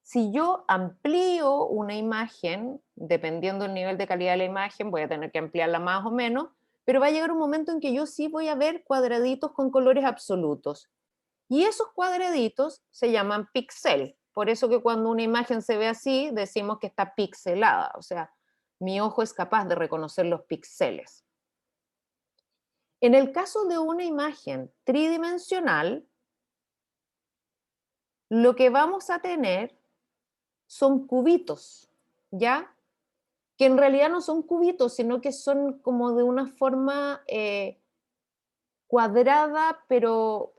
Si yo amplío una imagen, dependiendo del nivel de calidad de la imagen, voy a tener que ampliarla más o menos, pero va a llegar un momento en que yo sí voy a ver cuadraditos con colores absolutos. Y esos cuadraditos se llaman píxel. Por eso que cuando una imagen se ve así, decimos que está pixelada. O sea, mi ojo es capaz de reconocer los píxeles. En el caso de una imagen tridimensional, lo que vamos a tener son cubitos, ¿ya? Que en realidad no son cubitos, sino que son como de una forma cuadrada, pero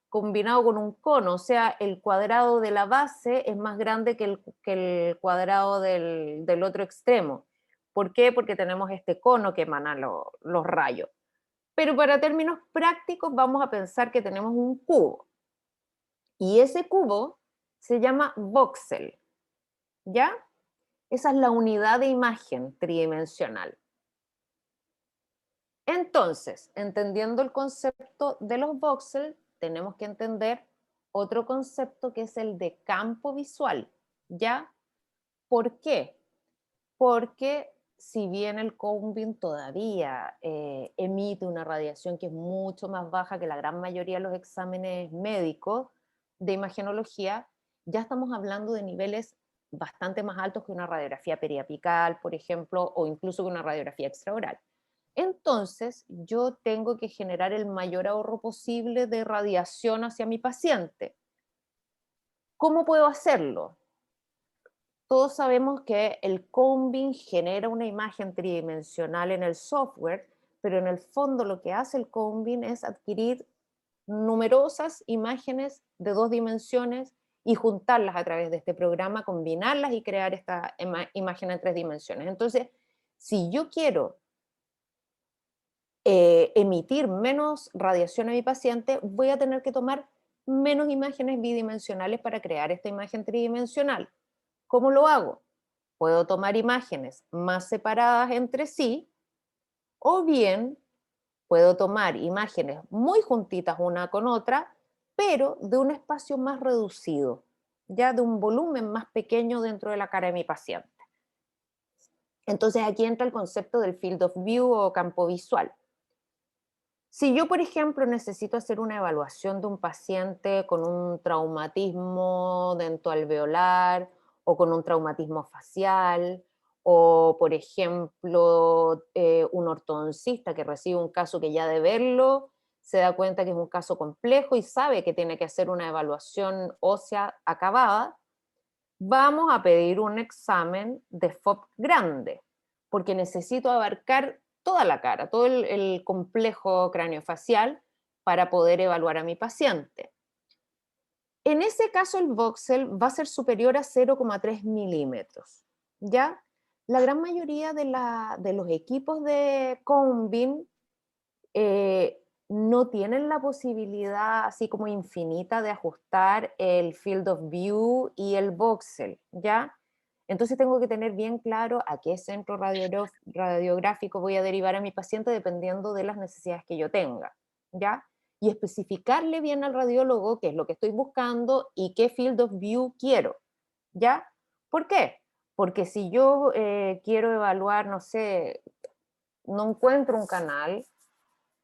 combinado con un cono. O sea, el cuadrado de la base es más grande que el cuadrado del otro extremo. ¿Por qué? Porque tenemos este cono que emana los rayos. Pero para términos prácticos vamos a pensar que tenemos un cubo. Y ese cubo se llama voxel, ¿ya? Esa es la unidad de imagen tridimensional. Entonces, entendiendo el concepto de los voxels, tenemos que entender otro concepto que es el de campo visual, ¿ya? ¿Por qué? Porque si bien el cone-beam todavía emite una radiación que es mucho más baja que la gran mayoría de los exámenes médicos de imagenología, ya estamos hablando de niveles bastante más altos que una radiografía periapical, por ejemplo, o incluso que una radiografía extraoral. Entonces, yo tengo que generar el mayor ahorro posible de radiación hacia mi paciente. ¿Cómo puedo hacerlo? Todos sabemos que el cone-beam genera una imagen tridimensional en el software, pero en el fondo lo que hace el cone-beam es adquirir numerosas imágenes de 2 dimensiones y juntarlas a través de este programa, combinarlas y crear esta imagen en 3 dimensiones. Entonces, si yo quiero emitir menos radiación a mi paciente, voy a tener que tomar menos imágenes bidimensionales para crear esta imagen tridimensional. ¿Cómo lo hago? Puedo tomar imágenes más separadas entre sí, o bien puedo tomar imágenes muy juntitas una con otra, pero de un espacio más reducido, ya de un volumen más pequeño dentro de la cara de mi paciente. Entonces aquí entra el concepto del field of view o campo visual. Si yo, por ejemplo, necesito hacer una evaluación de un paciente con un traumatismo dentoalveolar o con un traumatismo facial, o por ejemplo, un ortodoncista que recibe un caso que ya de verlo se da cuenta que es un caso complejo y sabe que tiene que hacer una evaluación ósea acabada, vamos a pedir un examen de FOB grande, porque necesito abarcar toda la cara, todo el complejo craneofacial para poder evaluar a mi paciente. En ese caso el voxel va a ser superior a 0,3 milímetros, ¿ya? La gran mayoría de los equipos de cone-beam no tienen la posibilidad así como infinita de ajustar el field of view y el voxel, ¿ya? Entonces tengo que tener bien claro a qué centro radiográfico voy a derivar a mi paciente dependiendo de las necesidades que yo tenga, ¿ya? Y especificarle bien al radiólogo qué es lo que estoy buscando y qué field of view quiero, ¿ya? ¿Por qué? Porque si yo quiero evaluar, no sé, no encuentro un canal,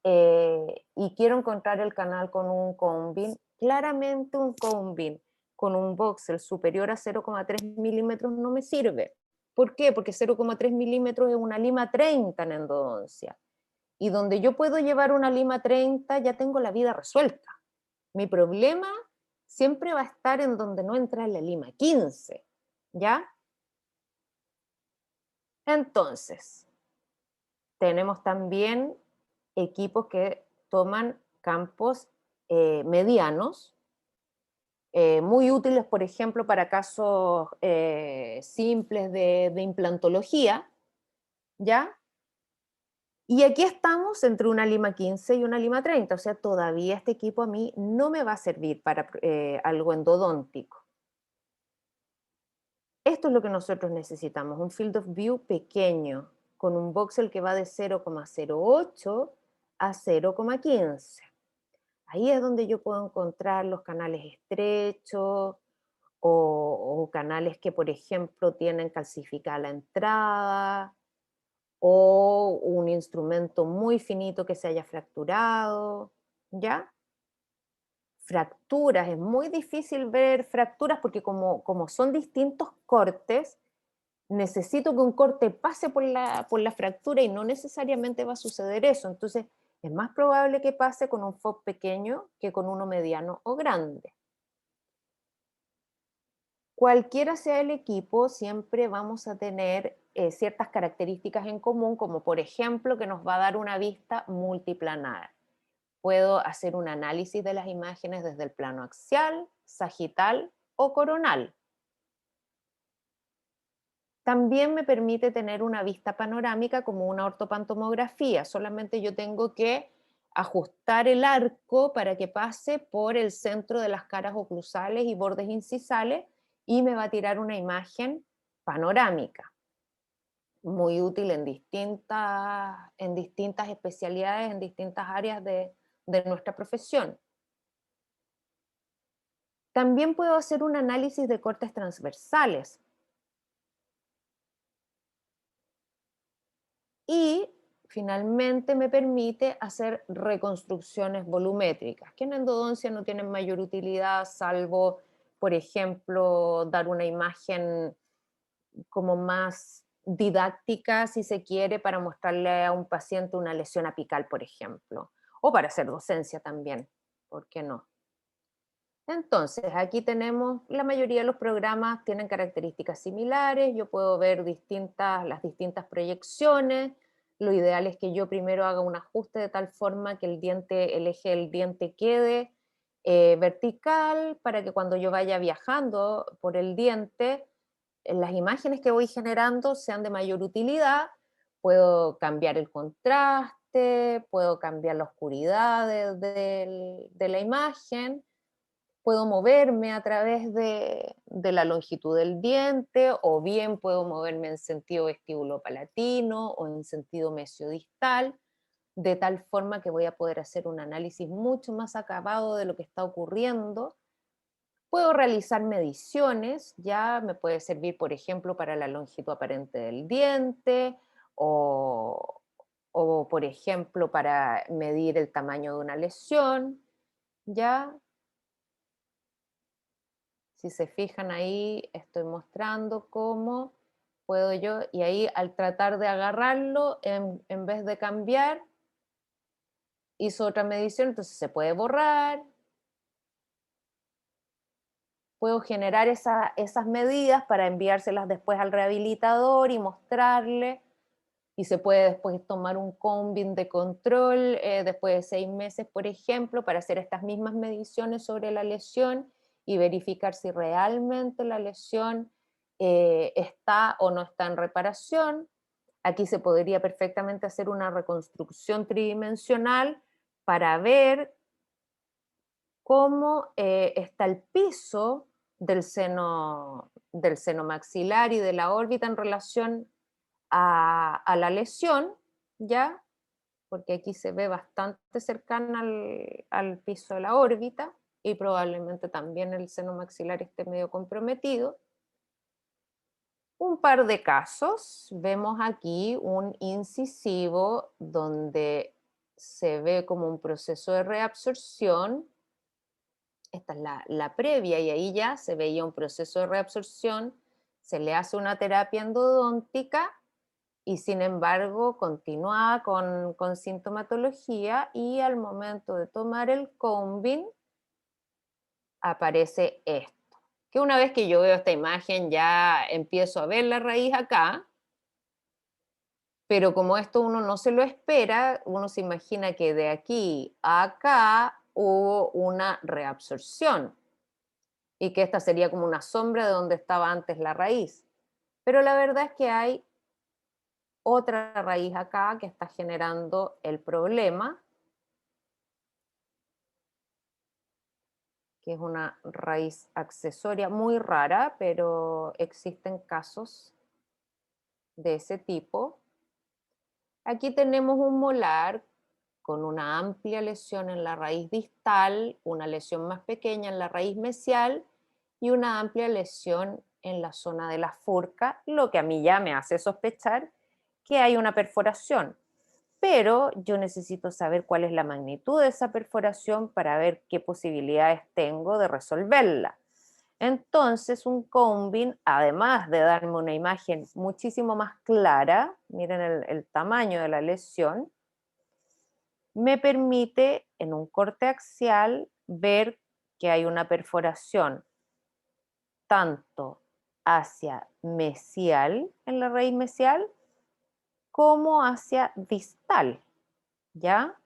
y quiero encontrar el canal con un cone-beam, claramente un cone-beam con un voxel superior a 0,3 milímetros no me sirve. ¿Por qué? Porque 0,3 milímetros es una lima 30 en endodoncia. Y donde yo puedo llevar una lima 30 ya tengo la vida resuelta. Mi problema siempre va a estar en donde no entra la lima 15, ¿ya? Entonces, tenemos también equipos que toman campos medianos, muy útiles, por ejemplo, para casos simples de implantología, ¿ya? Y aquí estamos entre una lima 15 y una lima 30, o sea, todavía este equipo a mí no me va a servir para algo endodóntico. Esto es lo que nosotros necesitamos, un field of view pequeño, con un voxel que va de 0,08 a 0,15. Ahí es donde yo puedo encontrar los canales estrechos o canales que, por ejemplo, tienen calcificada la entrada, o un instrumento muy finito que se haya fracturado, ¿ya? Fracturas, es muy difícil ver fracturas porque como son distintos cortes, necesito que un corte pase por la fractura y no necesariamente va a suceder eso. Entonces, es más probable que pase con un FOB pequeño que con uno mediano o grande. Cualquiera sea el equipo, siempre vamos a tener ciertas características en común, como por ejemplo que nos va a dar una vista multiplanar. Puedo hacer un análisis de las imágenes desde el plano axial, sagital o coronal. También me permite tener una vista panorámica como una ortopantomografía, solamente yo tengo que ajustar el arco para que pase por el centro de las caras oclusales y bordes incisales y me va a tirar una imagen panorámica, muy útil en distintas especialidades, en distintas áreas de nuestra profesión. También puedo hacer un análisis de cortes transversales. Y finalmente me permite hacer reconstrucciones volumétricas, que en endodoncia no tienen mayor utilidad, salvo, por ejemplo, dar una imagen como más didáctica, si se quiere, para mostrarle a un paciente una lesión apical, por ejemplo, o para hacer docencia también, ¿por qué no? Entonces, aquí tenemos, la mayoría de los programas tienen características similares, yo puedo ver las distintas proyecciones, lo ideal es que yo primero haga un ajuste de tal forma que el eje del diente quede vertical, para que cuando yo vaya viajando por el diente, las imágenes que voy generando sean de mayor utilidad. Puedo cambiar el contraste, puedo cambiar la oscuridad de la imagen, puedo moverme a través de la longitud del diente, o bien puedo moverme en sentido vestibulopalatino o en sentido mesiodistal, de tal forma que voy a poder hacer un análisis mucho más acabado de lo que está ocurriendo. Puedo realizar mediciones, ya me puede servir, por ejemplo, para la longitud aparente del diente, o, o por ejemplo, para medir el tamaño de una lesión, ya. Si se fijan ahí, estoy mostrando cómo puedo yo, y ahí al tratar de agarrarlo, en vez de cambiar, hizo otra medición, entonces se puede borrar. Puedo generar esas medidas para enviárselas después al rehabilitador y mostrarle, y se puede después tomar un combing de control después de 6 meses, por ejemplo, para hacer estas mismas mediciones sobre la lesión y verificar si realmente la lesión está o no está en reparación. Aquí se podría perfectamente hacer una reconstrucción tridimensional para ver cómo está el piso del seno maxilar y de la órbita en relación a la lesión, ¿ya? Porque aquí se ve bastante cercana al piso de la órbita y probablemente también el seno maxilar esté medio comprometido. Un par de casos, vemos aquí un incisivo donde se ve como un proceso de reabsorción. Esta es la previa, y ahí ya se veía un proceso de reabsorción, se le hace una terapia endodóntica y sin embargo continúa con sintomatología, y al momento de tomar el combing aparece esto. Que una vez que yo veo esta imagen ya empiezo a ver la raíz acá, pero como esto uno no se lo espera, uno se imagina que de aquí a acá hubo una reabsorción y que esta sería como una sombra de donde estaba antes la raíz. Pero la verdad es que hay otra raíz acá que está generando el problema, que es una raíz accesoria muy rara, pero existen casos de ese tipo. Aquí tenemos un molar con una amplia lesión en la raíz distal, una lesión más pequeña en la raíz mesial y una amplia lesión en la zona de la furca, lo que a mí ya me hace sospechar que hay una perforación. Pero yo necesito saber cuál es la magnitud de esa perforación para ver qué posibilidades tengo de resolverla. Entonces, un cone beam, además de darme una imagen muchísimo más clara, miren el tamaño de la lesión, me permite en un corte axial ver que hay una perforación tanto hacia mesial, en la raíz mesial, como hacia distal, ¿ya?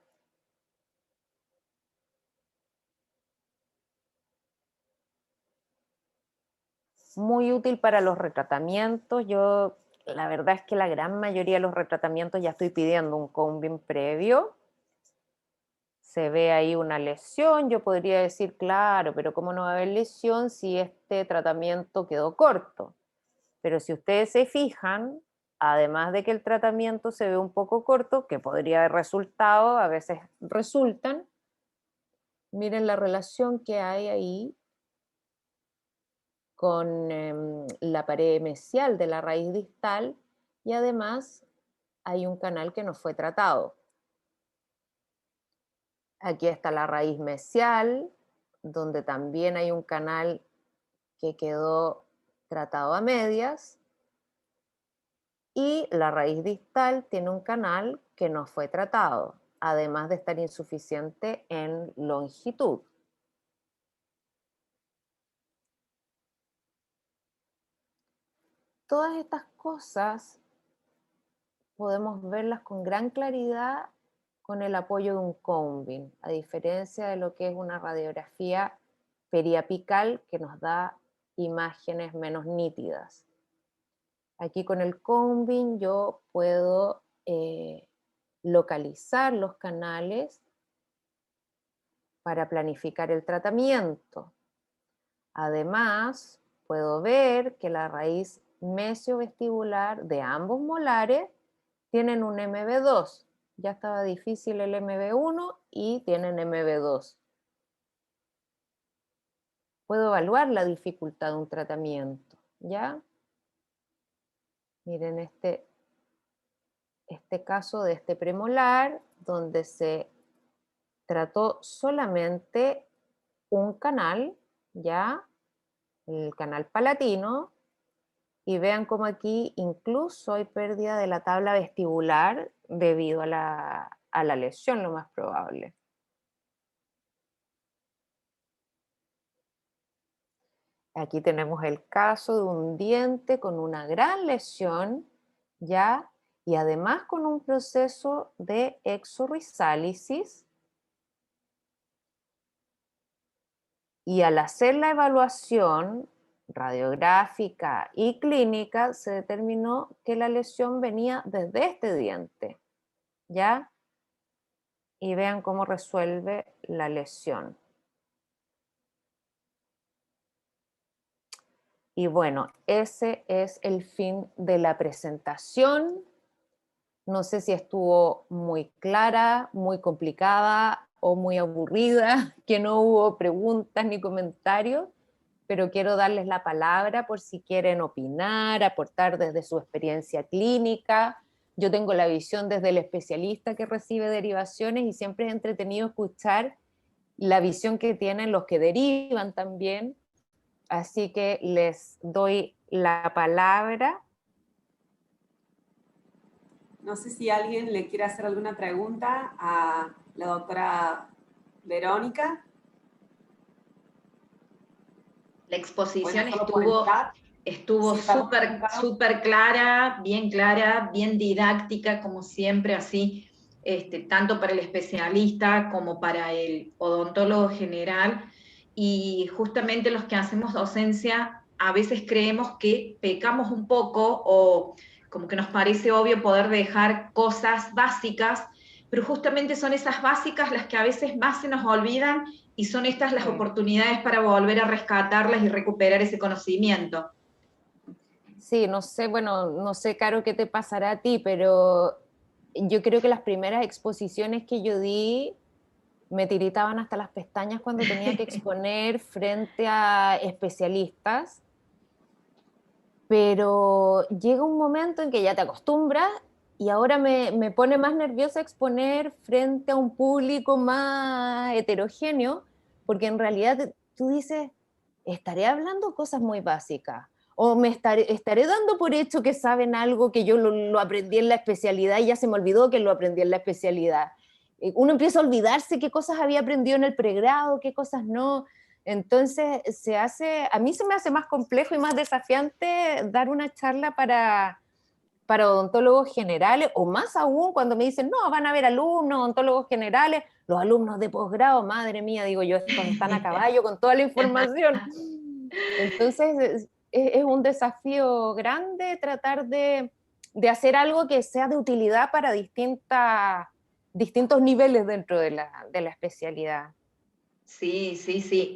Muy útil para los retratamientos. Yo, la verdad es que la gran mayoría de los retratamientos ya estoy pidiendo un cone beam previo. Se ve ahí una lesión, yo podría decir, claro, pero ¿cómo no va a haber lesión si este tratamiento quedó corto? Pero si ustedes se fijan, además de que el tratamiento se ve un poco corto, que podría haber resultado, a veces resultan, miren la relación que hay ahí con la pared mesial de la raíz distal y además hay un canal que no fue tratado. Aquí está la raíz mesial, donde también hay un canal que quedó tratado a medias, y la raíz distal tiene un canal que no fue tratado, además de estar insuficiente en longitud. Todas estas cosas podemos verlas con gran claridad con el apoyo de un cone beam, a diferencia de lo que es una radiografía periapical que nos da imágenes menos nítidas. Aquí con el cone beam yo puedo localizar los canales para planificar el tratamiento. Además, puedo ver que la raíz mesiovestibular de ambos molares tienen un MB2. Ya estaba difícil el MB1 y tienen MB2. Puedo evaluar la dificultad de un tratamiento, ¿ya? Miren este caso de este premolar, donde se trató solamente un canal, ¿ya? El canal palatino, y vean cómo aquí incluso hay pérdida de la tabla vestibular debido a la lesión, lo más probable. Aquí tenemos el caso de un diente con una gran lesión, ¿ya? Y además con un proceso de exorrizálisis. Y al hacer la evaluación radiográfica y clínica, se determinó que la lesión venía desde este diente, ¿ya? Y vean cómo resuelve la lesión. Y bueno, ese es el fin de la presentación. No sé si estuvo muy clara, muy complicada o muy aburrida, que no hubo preguntas ni comentarios, pero quiero darles la palabra por si quieren opinar, aportar desde su experiencia clínica. Yo tengo la visión desde el especialista que recibe derivaciones y siempre es entretenido escuchar la visión que tienen los que derivan también. Así que les doy la palabra. No sé si alguien le quiere hacer alguna pregunta a la doctora Verónica. La exposición Bueno, solo por el chat. estuvo Sí, perdón, súper clara, bien didáctica, como siempre, así, tanto para el especialista como para el odontólogo general. Y justamente los que hacemos docencia, a veces creemos que pecamos un poco o como que nos parece obvio poder dejar cosas básicas, pero justamente son esas básicas las que a veces más se nos olvidan y son estas las oportunidades para volver a rescatarlas y recuperar ese conocimiento. Sí, no sé, bueno, no sé, Caro, qué te pasará a ti, pero yo creo que las primeras exposiciones que yo di me tiritaban hasta las pestañas cuando tenía que exponer frente a especialistas, pero llega un momento en que ya te acostumbras y ahora me pone más nerviosa exponer frente a un público más heterogéneo, porque en realidad tú dices, estaré hablando cosas muy básicas, o estaré dando por hecho que saben algo que yo lo aprendí en la especialidad y ya se me olvidó que lo aprendí en la especialidad. Uno empieza a olvidarse qué cosas había aprendido en el pregrado, qué cosas no. Entonces a mí se me hace más complejo y más desafiante dar una charla para odontólogos generales, o más aún cuando me dicen, no, van a haber alumnos, odontólogos generales, los alumnos de posgrado, madre mía, digo yo, estos están a caballo con toda la información. Entonces es un desafío grande tratar de hacer algo que sea de utilidad para distintos niveles dentro de la especialidad. Sí, sí, sí.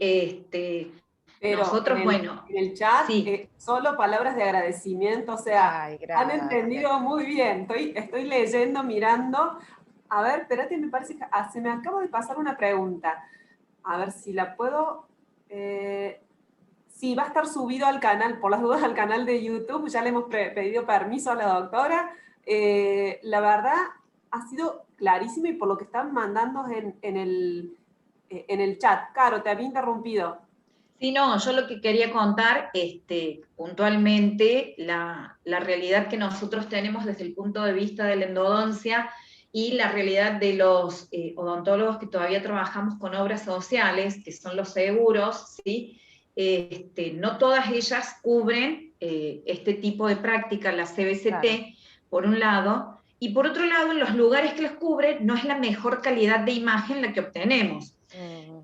Pero Nosotros, bueno, en el chat, sí. solo palabras de agradecimiento, o sea, Ay, han gracias. entendido muy bien. Estoy leyendo, mirando. A ver, espérate, me parece que se me acaba de pasar una pregunta. A ver si la puedo. Sí, va a estar subido al canal, por las dudas, al canal de YouTube. Ya le hemos pedido permiso a la doctora. La verdad, ha sido clarísimo y por lo que están mandando en el chat. Caro, te había interrumpido. Sí, no, yo lo que quería contar, puntualmente, la realidad que nosotros tenemos desde el punto de vista de la endodoncia y la realidad de los odontólogos que todavía trabajamos con obras sociales, que son los seguros, ¿sí? No todas ellas cubren este tipo de práctica, la CBCT, Claro. por un lado, y por otro lado, en los lugares que las cubren no es la mejor calidad de imagen la que obtenemos.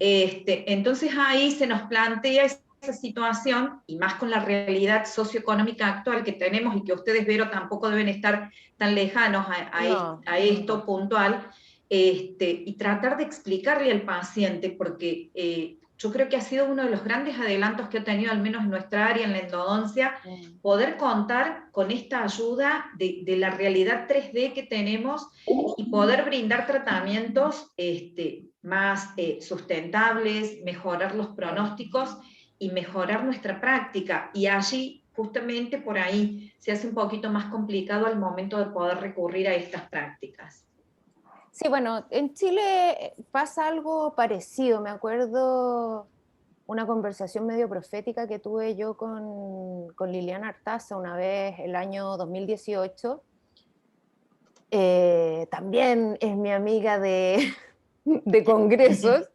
Entonces ahí se nos plantea esa situación, y más con la realidad socioeconómica actual que tenemos y que ustedes, Vero, tampoco deben estar tan lejanos No, a esto puntual, y tratar de explicarle al paciente, porque yo creo que ha sido uno de los grandes adelantos que ha tenido, al menos en nuestra área, en la endodoncia, poder contar con esta ayuda de la realidad 3D que tenemos y poder brindar tratamientos más sustentables, mejorar los pronósticos y mejorar nuestra práctica. Y allí, justamente por ahí, se hace un poquito más complicado al momento de poder recurrir a estas prácticas. Sí, bueno, en Chile pasa algo parecido. Me acuerdo una conversación medio profética que tuve yo con Liliana Artaza una vez el año 2018. También es mi amiga de congresos.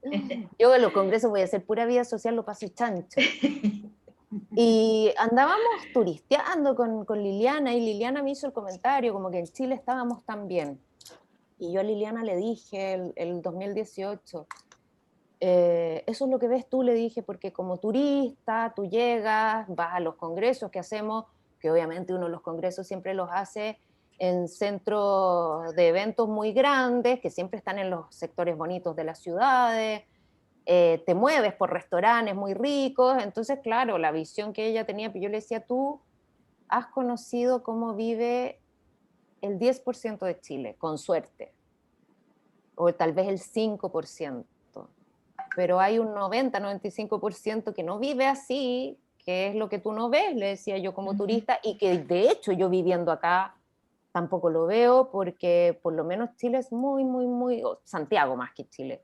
Yo en los congresos voy a hacer pura vida social, lo paso chancho. Y andábamos turisteando con Liliana y Liliana me hizo el comentario como que en Chile estábamos tan bien. Y yo a Liliana le dije el 2018, eso es lo que ves tú, le dije, porque como turista tú llegas, vas a los congresos que hacemos, que obviamente uno de los congresos siempre los hace en centros de eventos muy grandes, que siempre están en los sectores bonitos de las ciudades, te mueves por restaurantes muy ricos, entonces claro, la visión que ella tenía, yo le decía, tú has conocido cómo vive el 10% de Chile, con suerte, o tal vez el 5%, pero hay un 90-95% que no vive así, que es lo que tú no ves, le decía yo como turista, y que de hecho yo viviendo acá tampoco lo veo, porque por lo menos Chile es muy, Santiago más que Chile,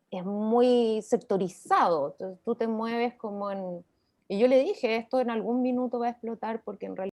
es muy sectorizado, entonces tú te mueves como en... Y yo le dije, esto en algún minuto va a explotar porque en realidad